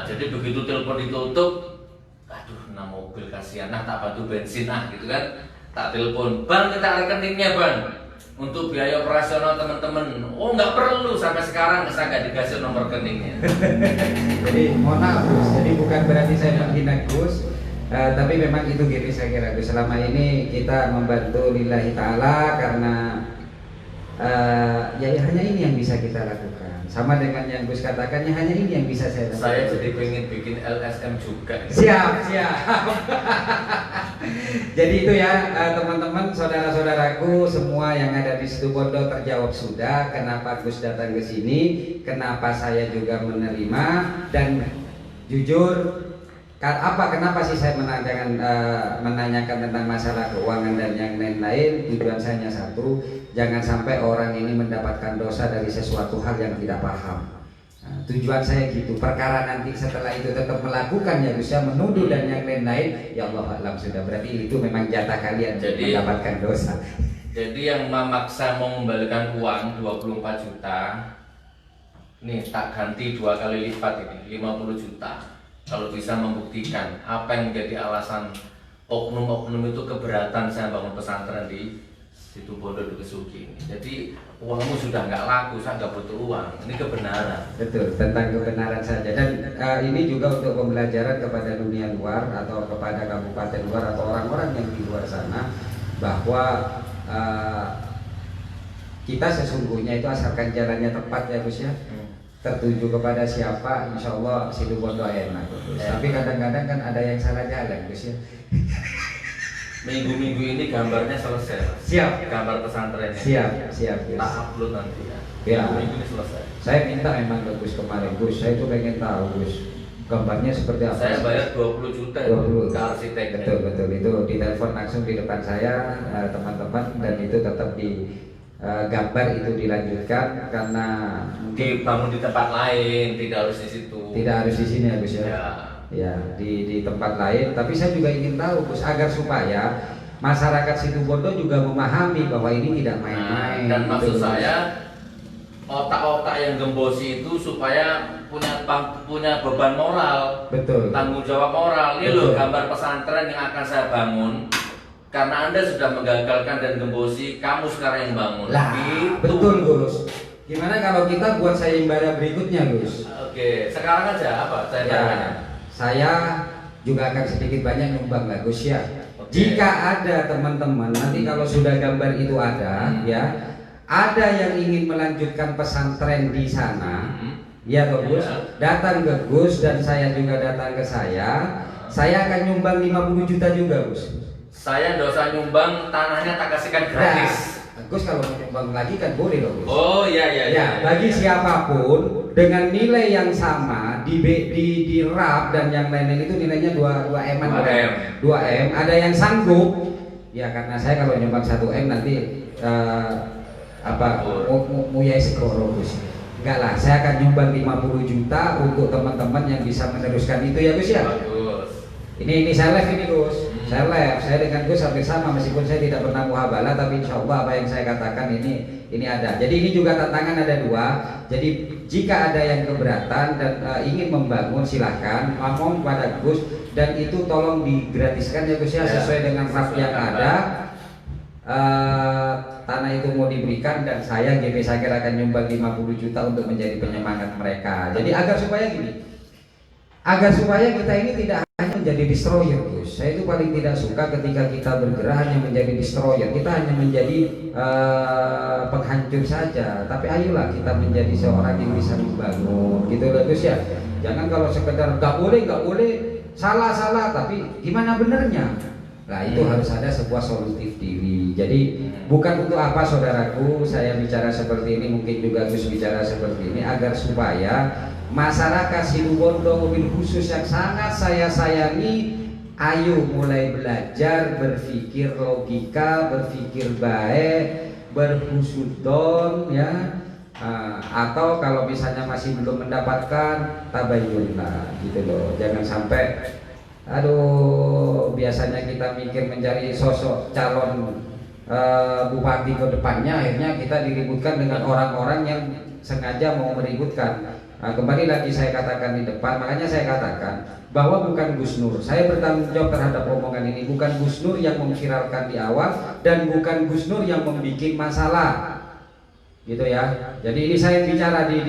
Jadi begitu telepon ditutup, aduh 6 mobil kasihan, tak bantu bensin gitu kan. Tak telepon, Bang minta rekeningnya Bang untuk biaya operasional teman-teman. Oh nggak perlu, sampai sekarang saya nggak dikasih nomor rekeningnya. Jadi mohon maaf Gus, jadi bukan berarti saya menghina Gus, tapi memang itu gini saya kira Gus. Selama ini kita membantu lillahi ta'ala karena ya hanya ini yang bisa kita lakukan. Sama dengan yang Gus katakan, ya hanya ini yang bisa saya lakukan. Saya jadi pengen bikin LSM juga. Siap. Jadi itu ya teman-teman, saudara-saudaraku semua yang ada di Situbondo terjawab sudah. Kenapa Gus datang ke sini? Kenapa saya juga menerima? Dan jujur, kenapa sih saya menanyakan tentang masalah keuangan dan yang lain-lain? Tujuan saya hanya satu, jangan sampai orang ini mendapatkan dosa dari sesuatu hal yang tidak paham. Nah, tujuan saya gitu, perkara nanti setelah itu tetap melakukan ya bisa menuduh dan yang lain-lain, ya Allah alam sudah, berarti itu memang jatah kalian mendapatkan dosa. Jadi yang memaksa mau membalikan uang 24 juta, nih tak ganti 2 kali lipat ini, 50 juta. Kalau bisa membuktikan apa yang menjadi alasan oknum-oknum itu keberatan saya bangun pesantren di Situbondo Dukusuki ini. Jadi uangmu sudah nggak laku, saya nggak butuh uang. Ini kebenaran. Betul, tentang kebenaran saja. Dan ini juga untuk pembelajaran kepada dunia luar atau kepada kabupaten luar atau orang-orang yang di luar sana, bahwa kita sesungguhnya itu asalkan jalannya tepat ya Gus ya, tertuju kepada siapa, insya Allah Situbondo enak. Tapi kadang-kadang kan ada yang salah jalan Gus ya. Minggu-minggu ini gambarnya selesai. Siap. Gambar pesantrennya. Siap. Tak upload nanti ya. Ya. Minggu ini selesai. Saya minta memang ke Gus kemarin, Gus, saya itu pengen tahu Gus, gambarnya seperti apa. Saya bayar 20 juta 20. ke arsitek. Betul, itu ditelepon langsung di depan saya teman-teman, dan itu tetap di gambar itu dilanjutkan karena dibangun di tempat lain, tidak harus di situ. Tidak harus di sini ya Gus ya. Ya, di tempat lain. Tapi saya juga ingin tahu Gus, agar supaya masyarakat Situbondo juga memahami bahwa ini tidak main-main. Dan maksud saya, otak-otak yang gembosi itu supaya punya beban moral. Betul. Tanggung jawab moral. Ini loh gambar pesantren yang akan saya bangun. Karena Anda sudah menggagalkan dan gembosi, kamu sekarang yang bangun. Lah, gitu. Betul Gus. Gimana kalau kita buat sayembara berikutnya Gus? Oke, sekarang aja apa sayembaranya? Saya juga akan sedikit banyak nyumbang lah Gus ya. Oke. Jika ada teman-teman nanti kalau sudah gambar itu ada ya, ada yang ingin melanjutkan pesantren di sana, ya toh Gus, datang ke Gus dan saya juga datang ke saya akan nyumbang 50 juta juga Gus. Saya nggak usah nyumbang, tanahnya tak kasihkan gratis. Gus kalau mau nyumbang lagi kan boleh dong Gus. Oh iya. Bagi siapapun dengan nilai yang sama di RAP dan yang lain-lain itu nilainya 2 M. 2 M. Ada yang sanggup ya, karena saya kalau nyumbang 1 M nanti muyai segoro Gus. Enggak lah, saya akan nyumbang 50 juta untuk teman-teman yang bisa meneruskan itu ya Gus ya. Bagus. Ini saya live ini Gus. Saya dengan Gus hampir sama, meskipun saya tidak pernah muhabalah, tapi insya Allah apa yang saya katakan ini ada. Jadi ini juga tantangan ada 2. Jadi jika ada yang keberatan dan ingin membangun silahkan ngomong pada Gus, dan itu tolong digratiskan ya Gus ya, sesuai dengan RAP yang ada. Tanah itu mau diberikan dan saya GP Sakir akan nyumbang 50 juta untuk menjadi penyemangat mereka. Jadi agar supaya kita ini tidak hanya menjadi destroyer Gus. Saya itu paling tidak suka ketika kita bergerak hanya menjadi destroyer. Kita hanya menjadi penghancur saja. Tapi ayolah kita menjadi seorang yang bisa membangun, gitu loh Gus ya. Jangan kalau sekedar nggak boleh, salah, tapi gimana benernya? Nah itu harus ada sebuah solutif diri. Jadi bukan untuk apa saudaraku saya bicara seperti ini, mungkin juga Gus bicara seperti ini, agar supaya masyarakat Situbondo mobil khusus yang sangat saya sayangi, ayo mulai belajar berpikir logika, berpikir baik, berhusnudon ya. Atau kalau misalnya masih belum mendapatkan, tabayyunlah gitu loh. Jangan sampai biasanya kita mikir mencari sosok calon bupati ke depannya, akhirnya kita diributkan dengan orang-orang yang sengaja mau meributkan. Nah, kembali lagi saya katakan di depan, makanya saya katakan bahwa bukan Gus Nur. Saya bertanggung jawab terhadap omongan ini. Bukan Gus Nur yang memviralkan di awal dan bukan Gus Nur yang membuat masalah, gitu ya. Jadi ini saya bicara di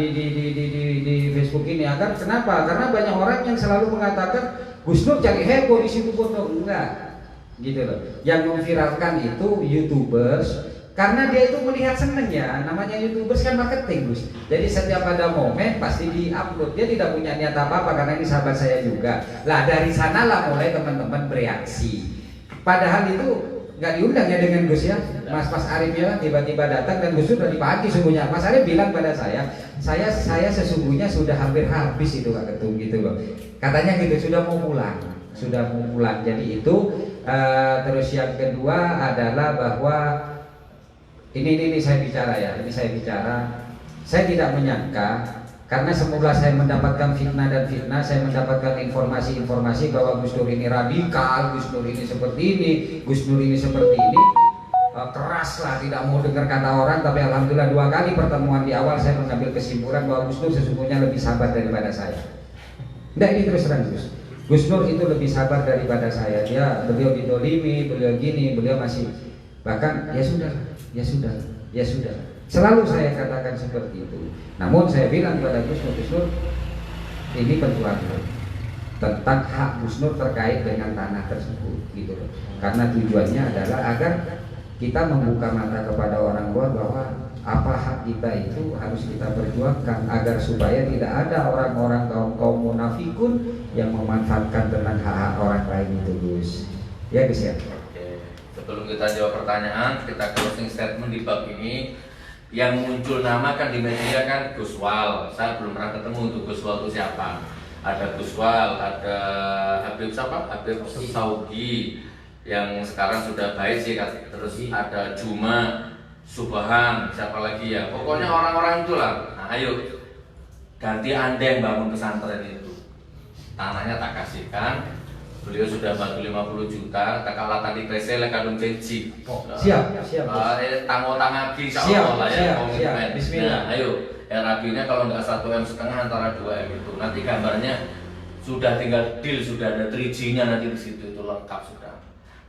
Facebook ini akan kenapa? Karena banyak orang yang selalu mengatakan Gus Nur cari heboh di situ foto, enggak, gitu loh. Yang memviralkan itu YouTubers. Karena dia itu melihat seneng ya, namanya YouTubers kan marketing Gus. Jadi setiap ada momen pasti di-upload. Dia tidak punya niat apa-apa karena ini sahabat saya juga. Lah dari sanalah mulai teman-teman bereaksi. Padahal itu nggak diundang ya dengan Gus ya. Mas Arif ya tiba-tiba datang dan Gus sudah di pagi sungguhnya. Mas Arif bilang pada saya sesungguhnya sudah hampir habis itu Kak Ketum gitu loh. Katanya gitu sudah mau pulang. Jadi itu terus yang kedua adalah bahwa ini saya bicara ya, saya tidak menyangka karena semula saya mendapatkan fitnah, saya mendapatkan informasi bahwa Gus Nur ini radikal, Gus Nur ini seperti ini, Gus Nur ini seperti ini, keras lah, tidak mau dengar kata orang. Tapi alhamdulillah 2 kali pertemuan di awal saya mengambil kesimpulan bahwa Gus Nur sesungguhnya lebih sabar daripada saya. Nah ini terus terang Gus Nur itu lebih sabar daripada saya. Beliau didolimi, beliau gini, beliau masih bahkan ya sudah. Selalu saya katakan seperti itu. Namun saya bilang kepada Gus Nur, ini perjuangan tentang hak Gus Nur terkait dengan tanah tersebut, gitu loh. Karena tujuannya adalah agar kita membuka mata kepada orang luar bahwa apa hak kita itu harus kita perjuangkan agar supaya tidak ada orang-orang kaum munafikun yang memanfaatkan tentang hak-hak orang lain itu, Gus. Ya Gus ya. Sebelum kita jawab pertanyaan, kita closing statement di bab ini. Yang muncul nama kan di media kan Guswal. Saya belum pernah ketemu untuk Guswal itu siapa. Ada Guswal, ada Habib Saugi yang sekarang sudah baik sih. Terus ada Juma, Subhan, siapa lagi ya. Pokoknya orang-orang itulah. Nah, ayo ganti Anda yang bangun pesantren itu. Tanahnya tak kasihkan. Beliau sudah bantu 50 juta, takala tadi presele kadung janji. Siap. Tanggal tangaki insyaallah lah ya. Siap. Bismillah. Nah, ayo, RAB-nya kalau nggak 1,5 M antara 2 M itu. Nanti gambarnya sudah tinggal deal, sudah ada 3G-nya nanti di situ itu lengkap sudah.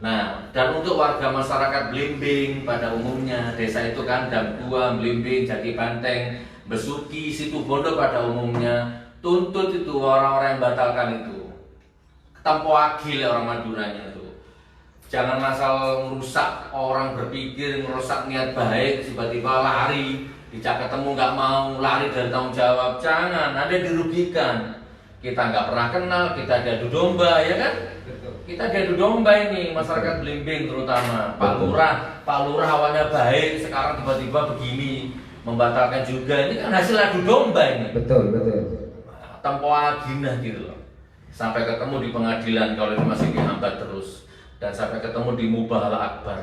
Nah, dan untuk warga masyarakat Blimbing pada umumnya, desa itu kan Dam 2, Blimbing, Jati Banteng, Besuki, Situbondo pada umumnya, tuntut itu orang-orang yang batalkan itu. Tempo agil orang Maduranya itu. Jangan asal merusak orang berpikir, merusak niat baik, tiba-tiba lari, dicak ketemu nggak mau, lari dari tanggung jawab. Jangan, Anda dirugikan. Kita nggak pernah kenal, kita diadu domba, ya kan? Kita diadu domba ini, masyarakat Blimbing terutama. Pak Lurah awalnya baik, sekarang tiba-tiba begini, membatalkan juga. Ini kan hasil adu domba ini. Betul. Tempo aginah gitu loh. Sampai ketemu di pengadilan kalau ini masih dihambat terus, dan sampai ketemu di Mubahala Akbar.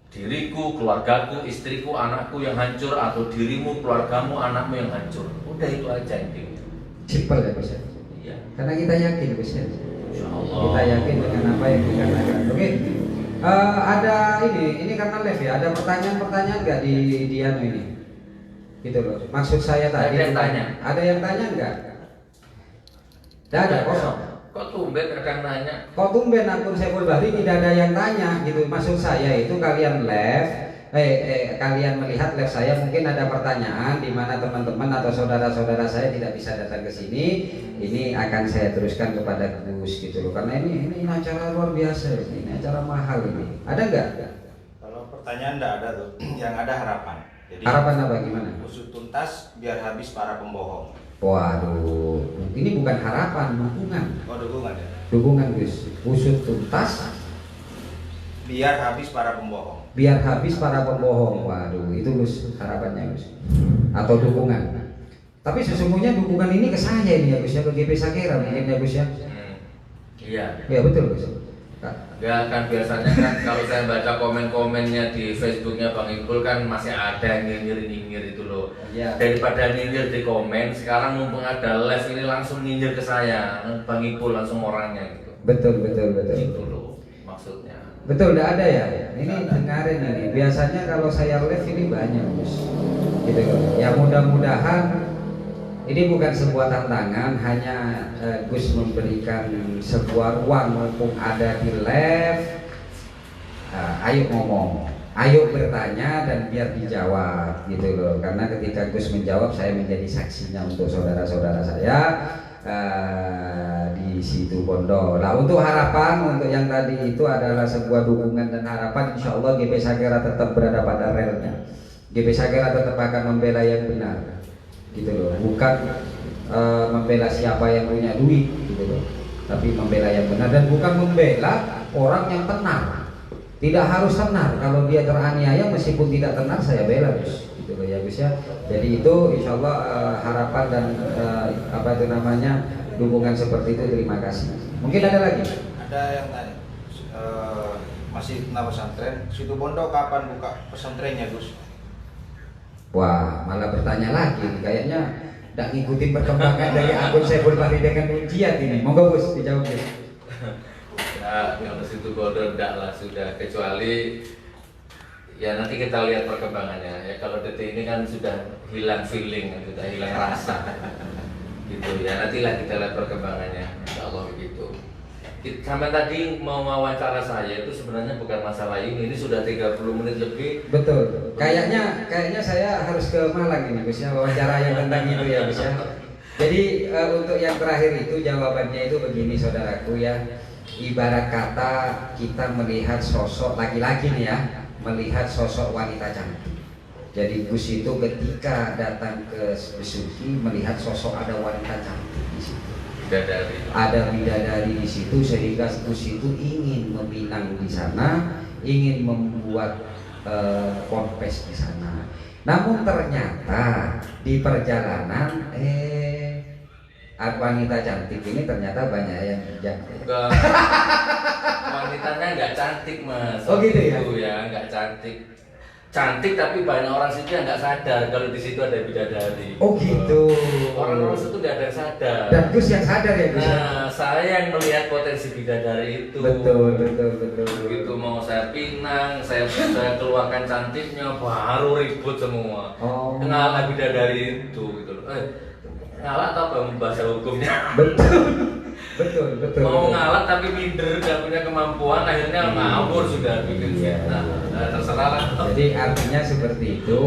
Diriku, keluargaku, istriku, anakku yang hancur, atau dirimu, keluargamu, anakmu yang hancur. Udah itu aja intinya. Simpel ya Gus ya. Iya. Karena kita yakin Gus ya. Insyaallah. Kita yakin dengan apa yang dikatakan. Oke. Ada ini karena live ya. Ada pertanyaan nggak di Dian ini? Gitu loh. Maksud saya tadi. Ada yang tanya nggak? Tidak ada, kosong. Kok tumben kadang nanya? Kok tumben akun Saiful Bahri tidak ada yang tanya gitu. Maksud saya itu kalian live, kalian melihat live saya mungkin ada pertanyaan di mana teman-teman atau saudara-saudara saya tidak bisa datang ke sini. Ini akan saya teruskan kepada Gus gitu loh. Karena ini acara luar biasa, ini acara mahal ini. Ada nggak? Kalau pertanyaan tidak ada tuh, yang ada harapan. Jadi Harapan apa gimana? usut tuntas biar habis para pembohong. Waduh, ini bukan harapan, dukungan. Oh, dukungan ya. Dukungan Gus, usut tuntas Biar habis para pembohong. biar habis para pembohong. Waduh, itu Gus harapannya Gus. Atau dukungan. Tapi sesungguhnya dukungan ini ke saya ini ya Gus ya, ke GP Sakera mungkin ya Gus ya. Iya. Ya betul Gus. Ya kan biasanya kan kalau saya baca komen-komennya di Facebooknya Bang Iqbal kan masih ada yang nyinyir itu loh. Ya. Daripada nyinyir di komen, sekarang mumpung ada live ini langsung nyinyir ke saya, Bang Iqbal langsung orangnya gitu. Betul. Gitu loh maksudnya. Betul, udah ada ya. Ini dengarin ini. Biasanya kalau saya live ini banyak Gus. Gitu loh. Ya mudah-mudahan ini bukan sebuah tantangan, hanya Gus memberikan sebuah ruang mumpung ada di live. Ayo ngomong, ayo bertanya dan biar dijawab gitu loh. Karena ketika Gus menjawab, saya menjadi saksinya untuk saudara-saudara saya di situ Bondo. Nah, untuk harapan, untuk yang tadi itu adalah sebuah dukungan dan harapan. Insya Allah GP Sagera tetap berada pada relnya. GP Sagera tetap akan membela yang benar, gitu loh. Bukan membela siapa yang punya duit, gitu loh. Tapi membela yang benar, dan bukan membela orang yang tenar. Tidak harus tenar. Kalau dia teraniaya meskipun tidak tenar, saya bela, Gus. Gitu loh ya, Gus ya. Jadi itu Insya Allah harapan dan apa itu namanya, dukungan seperti itu. Terima kasih. Mungkin ada lagi? Ada yang tanya, masih tentang pesantren, Situ Bondo kapan buka pesantrennya, Gus? Wah, malah bertanya lagi nih. Kayaknya tidak ngikutin perkembangan dari akun Saiful Bahri dengan Munjiat ini. Monggo Gus, dijawab Gus. Ya, kalau Situ Bondo enggak lah, sudah, kecuali ya nanti kita lihat perkembangannya ya. Kalau detik ini kan sudah hilang feeling, sudah hilang rasa gitu ya. Nantilah kita lihat perkembangannya, insya Allah begitu. Sampai tadi mau wawancara saya itu sebenarnya bukan masalah ini sudah 30 menit lebih. Betul. Kayaknya saya harus ke Malang ini Gus ya, wawancara yang tentang itu ya Gus ya. Jadi untuk yang terakhir itu jawabannya itu begini saudaraku ya. Ibarat kata kita melihat sosok laki-laki nih ya, melihat sosok wanita cantik. Jadi Gus itu ketika datang ke Besuki melihat sosok ada wanita cantik di situ. Bidadari. Ada bidadari di situ, sehingga Gus itu ingin meminang di sana, ingin membuat ponpes di sana. Namun ternyata di perjalanan wanita cantik ini ternyata banyak yang jangkrik. Wanitanya nggak cantik Mas. Oh gitu ya? Itu ya nggak cantik. Cantik tapi banyak orang situ yang nggak sadar kalau di situ ada bidadari. Oh gitu. Orang-orang situ nggak ada yang sadar. Dan Gus yang sadar ya Gus. Nah, saya yang melihat potensi bidadari itu. Betul. Begitu mau saya pinang, saya keluarkan cantiknya, baru ribut semua. Oh. Ngalah bidadari itu gitu loh. Ngalah atau apa bahasa hukumnya? Betul. Mau ngalah tapi minder, gak punya kemampuan, akhirnya ngawur sudah bikin fitnah. Terserah lah. Jadi artinya seperti itu.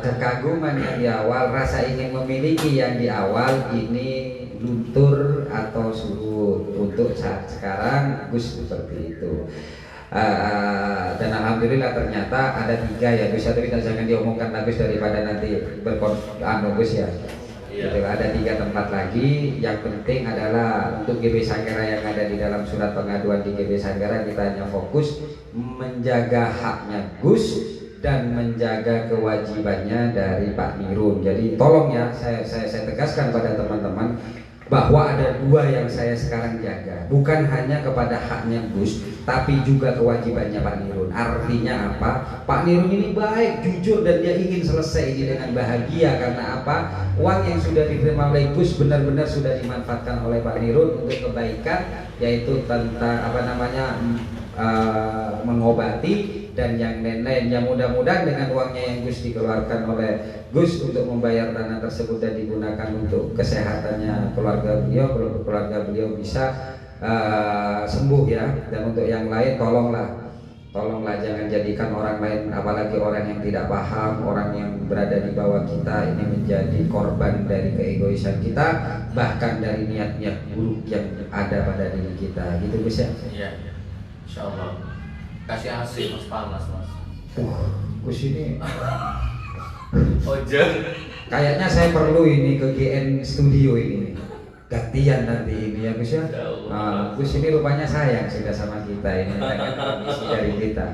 Kekaguman yang di awal, rasa ingin memiliki yang di awal ini luntur atau surut. Untuk saat sekarang Gus seperti itu. Dan alhamdulillah ternyata ada 3 ya Gus, tapi jangan diomongkan Gus daripada nanti Gus ya. Iya. Gitu, ada 3 tempat lagi. Yang penting adalah untuk GP Sagera yang ada di dalam surat pengaduan di GP Sagera, kita hanya fokus menjaga haknya Gus dan menjaga kewajibannya dari Pak Nirun. Jadi tolong ya, saya tegaskan pada teman-teman bahwa ada 2 yang saya sekarang jaga, bukan hanya kepada haknya Gus, tapi juga kewajibannya Pak Nirun. Artinya apa? Pak Nirun ini baik, jujur, dan dia ingin selesai ini dengan bahagia. Karena apa? Uang yang sudah diterima oleh Gus benar-benar sudah dimanfaatkan oleh Pak Nirun untuk kebaikan, yaitu tentang apa namanya mengobati dan yang lain-lain. Yang mudah-mudahan dengan uangnya yang Gus dikeluarkan oleh Gus untuk membayar dana tersebut dan digunakan untuk kesehatannya keluarga beliau bisa sembuh ya. Dan untuk yang lain tolonglah jangan jadikan orang lain, apalagi orang yang tidak paham, orang yang berada di bawah kita ini menjadi korban dari keegoisan kita, bahkan dari niat-niat buruk yang ada pada diri kita. Gitu Gus ya. Iya. Insyaallah. Kasih AC Mas, panas Mas. Gus ini Ojek. kayaknya saya perlu ini ke GN Studio ini gantian nanti ini ya Gus ya. Gus ini rupanya sayang sudah sama kita ini misi dari kita.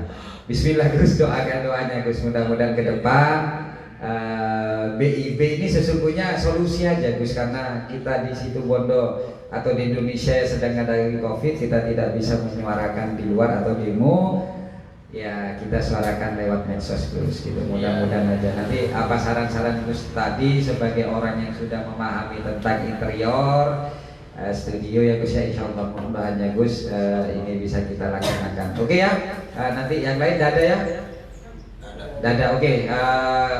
Bismillah Gus, doakan doanya Gus, mudah-mudahan ke depan BIB ini sesungguhnya solusi aja Gus, karena kita di situ Bondo atau di Indonesia sedang ada COVID, kita tidak bisa menyuarakan di luar atau demo. Ya kita suarakan lewat medsos Gus gitu. Mudah-mudahan aja nanti apa saran-saran Gus tadi sebagai orang yang sudah memahami tentang interior studio ya Gus ya, insyaallah mudah-mudahan Gus ini bisa kita laksanakan. Oke ya, nanti yang lain ada ya? Dada, oke.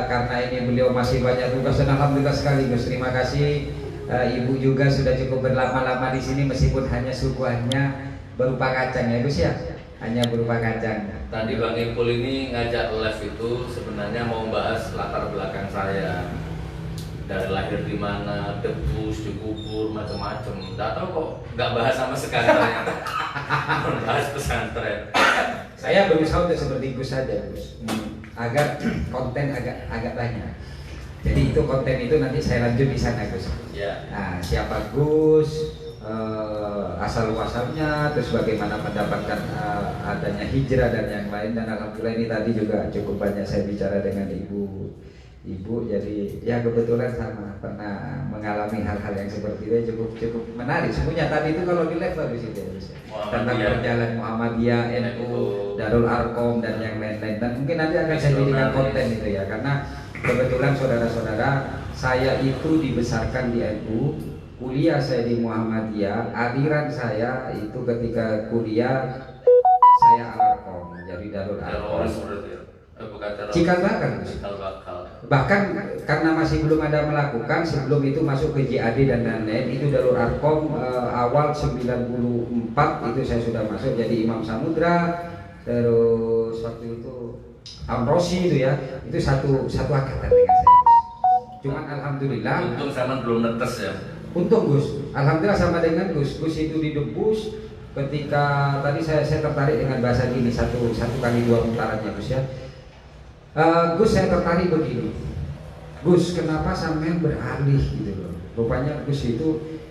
Karena ini beliau masih banyak tugas dan alhamdulillah sekali Gus. Terima kasih. Ibu juga sudah cukup berlama-lama di sini meskipun hanya suguhannya berupa kacang ya Gus ya. Hanya berupa kacang. Tadi Bang Ipul ini ngajak live itu sebenarnya mau bahas latar belakang saya, dari lahir di mana, debus, dikubur, macam-macam. Nggak tahu kok nggak bahas sama sekali ternyata. Bahas pesantren. Saya berusaha untuk seperti Gus saja Gus, agar konten agak banyak. Jadi itu konten itu nanti saya lanjut di sana Gus. Ya. Nah, siapa Gus, asal uasalnya, terus bagaimana mendapatkan adanya hijrah dan yang lain. Dan alhamdulillah ini tadi juga cukup banyak saya bicara dengan ibu. Jadi ya kebetulan sama pernah mengalami hal-hal yang seperti itu, cukup menarik. Semuanya tadi itu kalau di live bagus itu ya, Gus. Tentang perjalanan Muhammadiyah, NU, Darul Arkom dan yang lain-lain. Dan mungkin nanti akan saya jadikan konten itu ya, karena kebetulan saudara-saudara saya itu dibesarkan di NU, kuliah saya di Muhammadiyah, aliran saya itu ketika kuliah saya Al-Arkom, jadi Darul Arkom. Cikal bakal, bahkan karena masih belum ada melakukan, sebelum itu masuk ke JAD dan lain-lain, itu Darul Arkom awal 94 itu saya sudah masuk jadi Imam Samudra, terus waktu itu Amrosi itu ya, itu satu angkatan dengan saya. Cuman alhamdulillah. Untung sama belum netes ya. Untung Gus, alhamdulillah sama dengan Gus itu didebus ketika tadi saya tertarik dengan bahasa gini satu kali dua putarannya Gus ya. Gus saya tertarik begini, Gus kenapa sampai beralih gitu loh. Rupanya Gus itu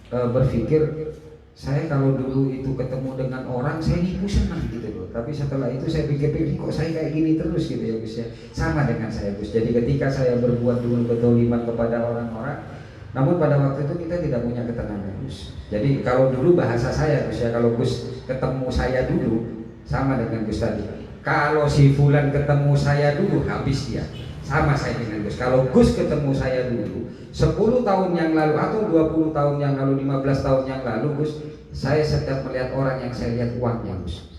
berpikir saya kalau dulu itu ketemu dengan orang saya nipu senang gitu loh. Tapi setelah itu saya pikir kok saya kayak gini terus gitu ya Gus ya. Sama dengan saya Gus. Jadi ketika saya berbuat dulu ketoliman kepada orang-orang, namun pada waktu itu kita tidak punya ketenangan Gus. Jadi kalau dulu bahasa saya Gus ya, kalau Gus ketemu saya dulu sama dengan Gus tadi. Kalau si Fulan ketemu saya dulu habis dia. Sama saya dengan Gus. Kalau Gus ketemu saya dulu 10 tahun yang lalu atau 20 tahun yang lalu, 15 tahun yang lalu Gus, saya setiap melihat orang yang saya lihat uangnya Gus.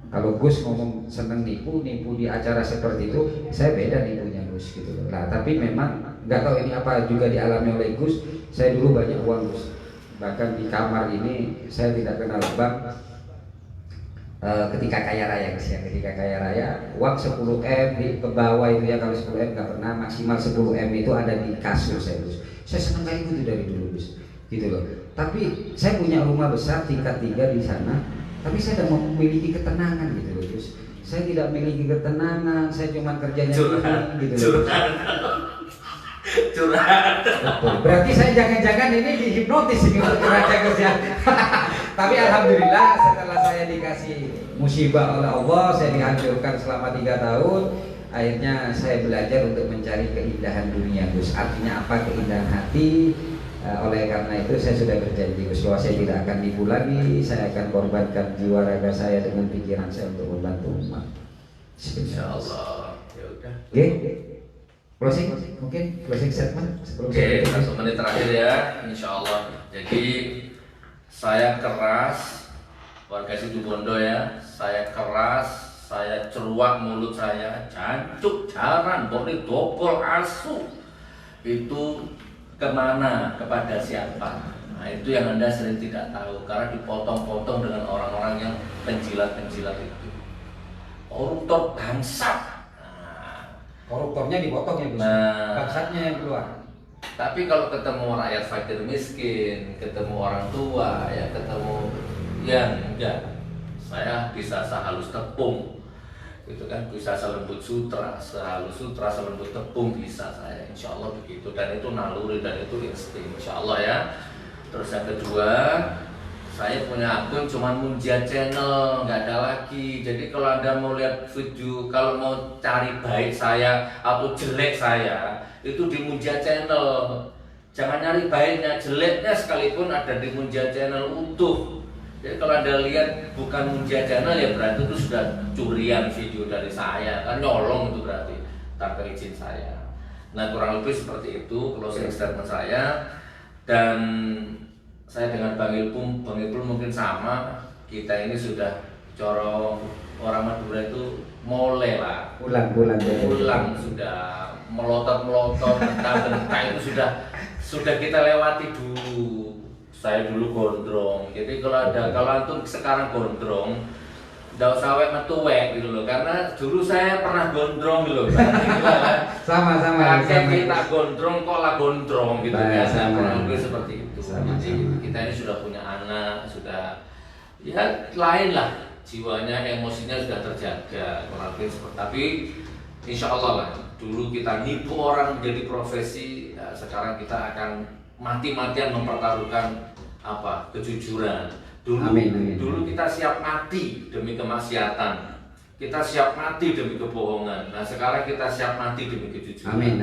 Kalau Gus ngomong seneng nipu di acara seperti itu, saya beda nipunya Gus gitu loh. Nah, tapi memang nggak tahu ini apa juga dialami oleh Gus. Saya dulu banyak uang Gus. Bahkan di kamar ini saya tidak kenal bank. Ketika kaya raya Gus ya, ketika kaya raya uang 10 M di ke bawah itu ya, kalau 10 M nggak pernah, maksimal 10 M itu ada di kasur saya Gus. Saya senang kayak gitu dari dulu Gus, gitu loh. Tapi saya punya rumah besar tingkat 3 di sana, tapi saya tidak memiliki ketenangan gitu loh Gus. Saya tidak memiliki ketenangan, saya cuma kerjanya gitu loh. Curhat. Berarti saya jangan-jangan ini dihipnotis ini untuk curhat Gus ya. Tapi alhamdulillah setelah saya dikasih musibah oleh Allah, saya dihancurkan selama 3 tahun. Akhirnya saya belajar untuk mencari keindahan dunia Gus. Artinya apa? Keindahan hati. Oleh karena itu saya sudah berjanji Gus bahwa saya tidak akan nipu lagi. Saya akan korbankan jiwa raga saya dengan pikiran saya untuk membantu umat. Insyaallah. Ya udah. Oke. Closing mungkin closing statement sebelum Oke, 1 menit terakhir ya, insyaallah. Jadi saya keras, warga Situbondo ya, saya keras, saya ceruak mulut saya, jancuk, jaran, boni dobol, asu. Itu kemana, kepada siapa? Nah itu yang Anda sering tidak tahu, karena dipotong-potong dengan orang-orang yang penjilat-penjilat itu. Koruptor bangsat. Koruptornya dipotong ya Gus, bangsatnya yang keluar. Tapi kalau ketemu rakyat fakir miskin, ketemu orang tua, ya ketemu yang enggak, saya bisa sehalus tepung, gitu kan, bisa selembut sutra, sehalus sutra, selembut tepung bisa saya, insya Allah begitu. Dan itu naluri dan itu insting, insya Allah ya. Terus yang kedua, saya punya akun cuman Munjia channel, nggak ada lagi. Jadi kalau Anda mau lihat video, kalau mau cari baik saya atau jelek saya, itu di Munjia channel. Jangan nyari baiknya, jeleknya sekalipun ada di Munjia channel utuh. Jadi kalau Anda lihat bukan Munjia channel ya berarti itu sudah curian video dari saya, kan nyolong itu berarti tanpa izin saya. Nah kurang lebih seperti itu closing statement saya. Dan saya dengan Bang Ipul mungkin sama, kita ini sudah corong orang Madura itu mulai lah Bulan-bulan pulang sudah melotot-melotot, bentak-bentak itu sudah kita lewati dulu. Saya dulu gondrong, jadi kalau antum sekarang gondrong, nggak usah metuwek gitu loh, karena dulu saya pernah gondrong gitu loh. Sama-sama. Kakek kita gondrong kok lah gondrong gitu Nah, kan, sama. kurang lebih seperti itu. Sama, Jadi sama. kita ini sudah punya anak, sudah ya lain lah, jiwanya, emosinya sudah terjaga, kurang lebih seperti. Tapi insya Allah lah, dulu kita nipu orang menjadi profesi, ya sekarang kita akan mati-matian mempertaruhkan apa kejujuran. Dulu, Amin, amin. dulu kita siap mati demi kemaksiatan, kita siap mati demi kebohongan. Nah sekarang kita siap mati demi kejujuran. Amin.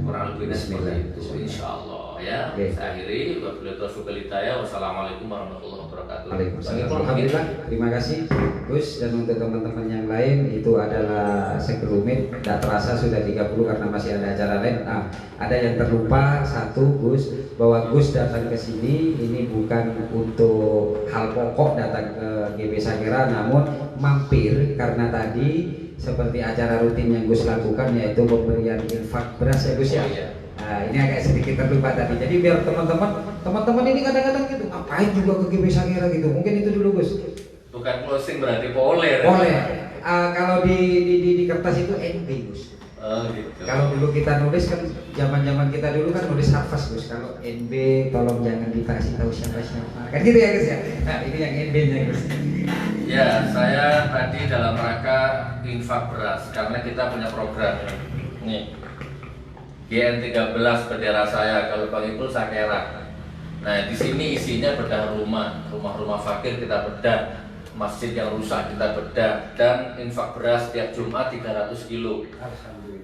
Kurang lebihnya seperti itu, Bismillah. insya Allah ya. Oke. Saya akhiri. Wabillahi taufiq wal hidayah. Wassalamualaikum warahmatullahi wabarakatuh. Waalaikumsalam. Alhamdulillah, terima kasih Gus, dan untuk teman-teman yang lain itu adalah sekelumit, tidak terasa sudah 30 karena masih ada acara lain. Nah, ada yang terlupa satu Gus, bahwa Gus datang ke sini ini bukan untuk hal pokok datang ke GB Sangira, namun mampir karena tadi seperti acara rutin yang Gus lakukan yaitu pemberian infak beras ya Gus ya. Oh, iya. Nah, ini agak sedikit terlupa tadi. Jadi biar teman-teman ini kadang-kadang gitu ngapain juga ke GB Sangira gitu. Mungkin itu dulu Gus. Bukan closing berarti poler. Boleh. Kalau di kertas itu NB Gus. Oh gitu. Kalau dulu kita nulis kan zaman kita dulu kan nulis hafaz Gus. Kalau NB tolong jangan dikasih tahu siapa-siapa. Kan gitu ya Gus ya. Nah, ini yang NB-nya Gus. Ya, saya tadi dalam rangka infak beras karena kita punya program nih. GN13 bendera saya, kalau Bang Ipul Sakera. Nah, di sini isinya bedah rumah-rumah fakir kita bedah, masjid yang rusak kita bedah, dan infak beras tiap Jumat 300 kilo.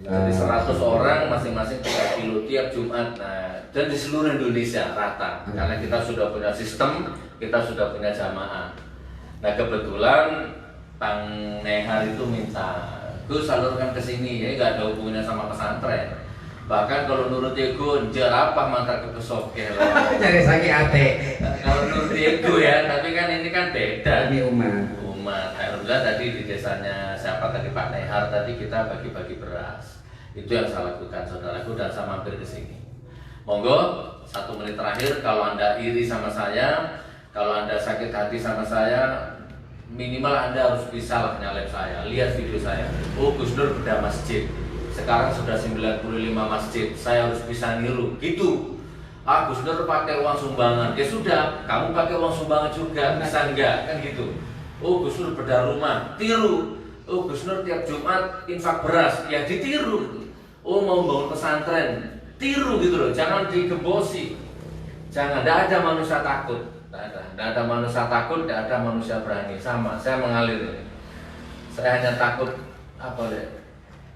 Jadi 100 orang masing-masing 3 kilo tiap Jumat. Nah, dan di seluruh Indonesia rata. Karena kita sudah punya sistem, kita sudah punya jamaah. Nah, kebetulan Bang Nehar itu minta, Gus salurkan ke sini, ya nggak ada hubungannya sama pesantren. Bahkan kalau nurut ego, apa mantar ke pesoke loh. Cari sakit ate. Kalau nurut ego ya, tapi kan ini kan beda. Ini umat. Alhamdulillah tadi di desanya siapa tadi Pak Nehar tadi kita bagi-bagi beras. Itu yang saya lakukan saudaraku, dan saya mampir ke sini. Monggo 1 menit terakhir, kalau Anda iri sama saya, kalau Anda sakit hati sama saya, minimal Anda harus bisa lah nyalep saya. Lihat video saya. Oh, Gus Nur bedah masjid. Sekarang sudah 95 masjid. Saya harus bisa niru. Gitu. Ah, Gus Nur pakai uang sumbangan. Ya sudah, kamu pakai uang sumbangan juga. Bisa enggak? Kan gitu. Oh, Gus Nur bedah rumah. Tiru. Oh, Gus Nur tiap Jumat infak beras. Ya ditiru. Oh, mau bangun pesantren. Tiru gitu loh. Jangan digembosi. Jangan. Tidak ada manusia takut. Tidak ada manusia takut, tidak ada manusia berani. Sama, saya mengalir ini. Saya hanya takut apa deh?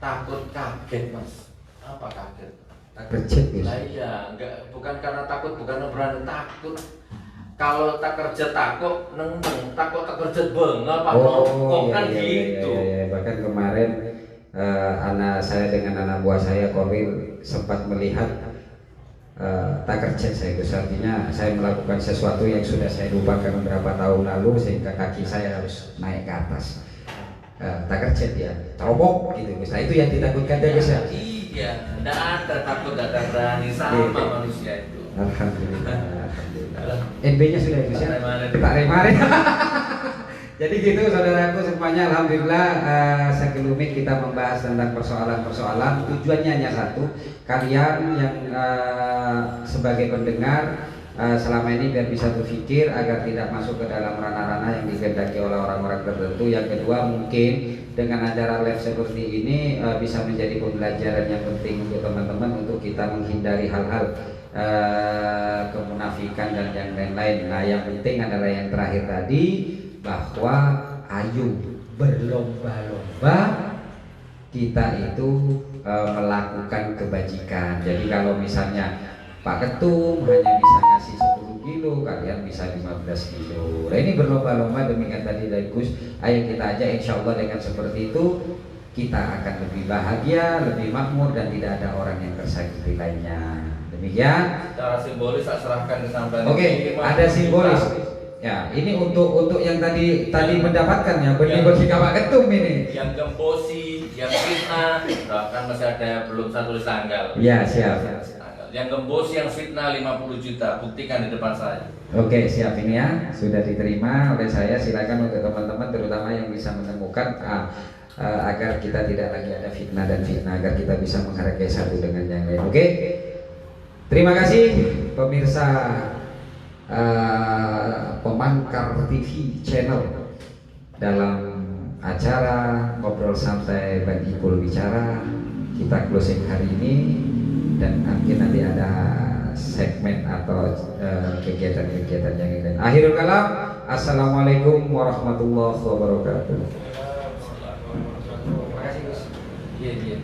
Takut kaget mas. Apa kaget? Kerjit Gus. Nah iya, enggak, bukan karena takut, bukan karena berani, takut. Kalau tak kerja takut, neng takut tak kerja bengel, pak kan gitu. Iya. Bahkan kemarin anak saya dengan anak buah saya Korwil sempat melihat tak kerja saya Gus, artinya saya melakukan sesuatu yang sudah saya lupakan beberapa tahun lalu sehingga kaki saya harus naik ke atas. Tak kerja dia, terobok gitu Gus. Nah itu yang ditakutkan dia Gus ya. Iya, tidak ada takut, tidak ada berani, sama manusia itu. Alhamdulillah. NB-nya sudah Gus ya. Tak remare. Jadi gitu saudaraku semuanya, alhamdulillah sekelumit kita membahas tentang persoalan-persoalan. Tujuannya hanya satu, kalian yang sebagai pendengar selama ini biar bisa berpikir agar tidak masuk ke dalam ranah-ranah yang dikehendaki oleh orang-orang tertentu. Yang kedua, mungkin dengan acara live seperti ini bisa menjadi pembelajaran yang penting untuk teman-teman untuk kita menghindari hal-hal kemunafikan dan yang lain-lain. Nah, yang penting adalah yang terakhir tadi, bahwa ayo berlomba-lomba kita itu melakukan kebajikan. Jadi kalau misalnya Pak Ketum hanya bisa ngasih 10 kilo, kalian bisa 15 kilo. Nah ini berlomba-lomba demikian tadi dari Gus. Ayo kita aja, insya Allah dengan seperti itu kita akan lebih bahagia, lebih makmur, dan tidak ada orang yang tersakiti lainnya. Demikian. Secara simbolis saya serahkan ke sampean. Oke, ada simbolis. Ya, ini untuk yang tadi mendapatkan ya, benih-benih Kawak Ketum ini. Yang gembosi, yang fitnah, bahkan masih ada belum saya tulis tanggal. Ya, siap. Yang gembosi, yang fitnah 50 juta, buktikan di depan saya. Oke, siap ini ya, sudah diterima oleh saya. Silakan untuk teman-teman, terutama yang bisa menemukan agar kita tidak lagi ada fitnah dan fitnah, agar kita bisa menghargai satu dengan yang lain. Oke, terima kasih pemirsa Pemangkar TV channel dalam acara ngobrol santai bagi Ipul bicara. Kita closing hari ini dan mungkin nanti ada segmen atau kegiatan-kegiatan yang lain. Akhirul kalam, assalamualaikum warahmatullahi wabarakatuh. Iya, iya.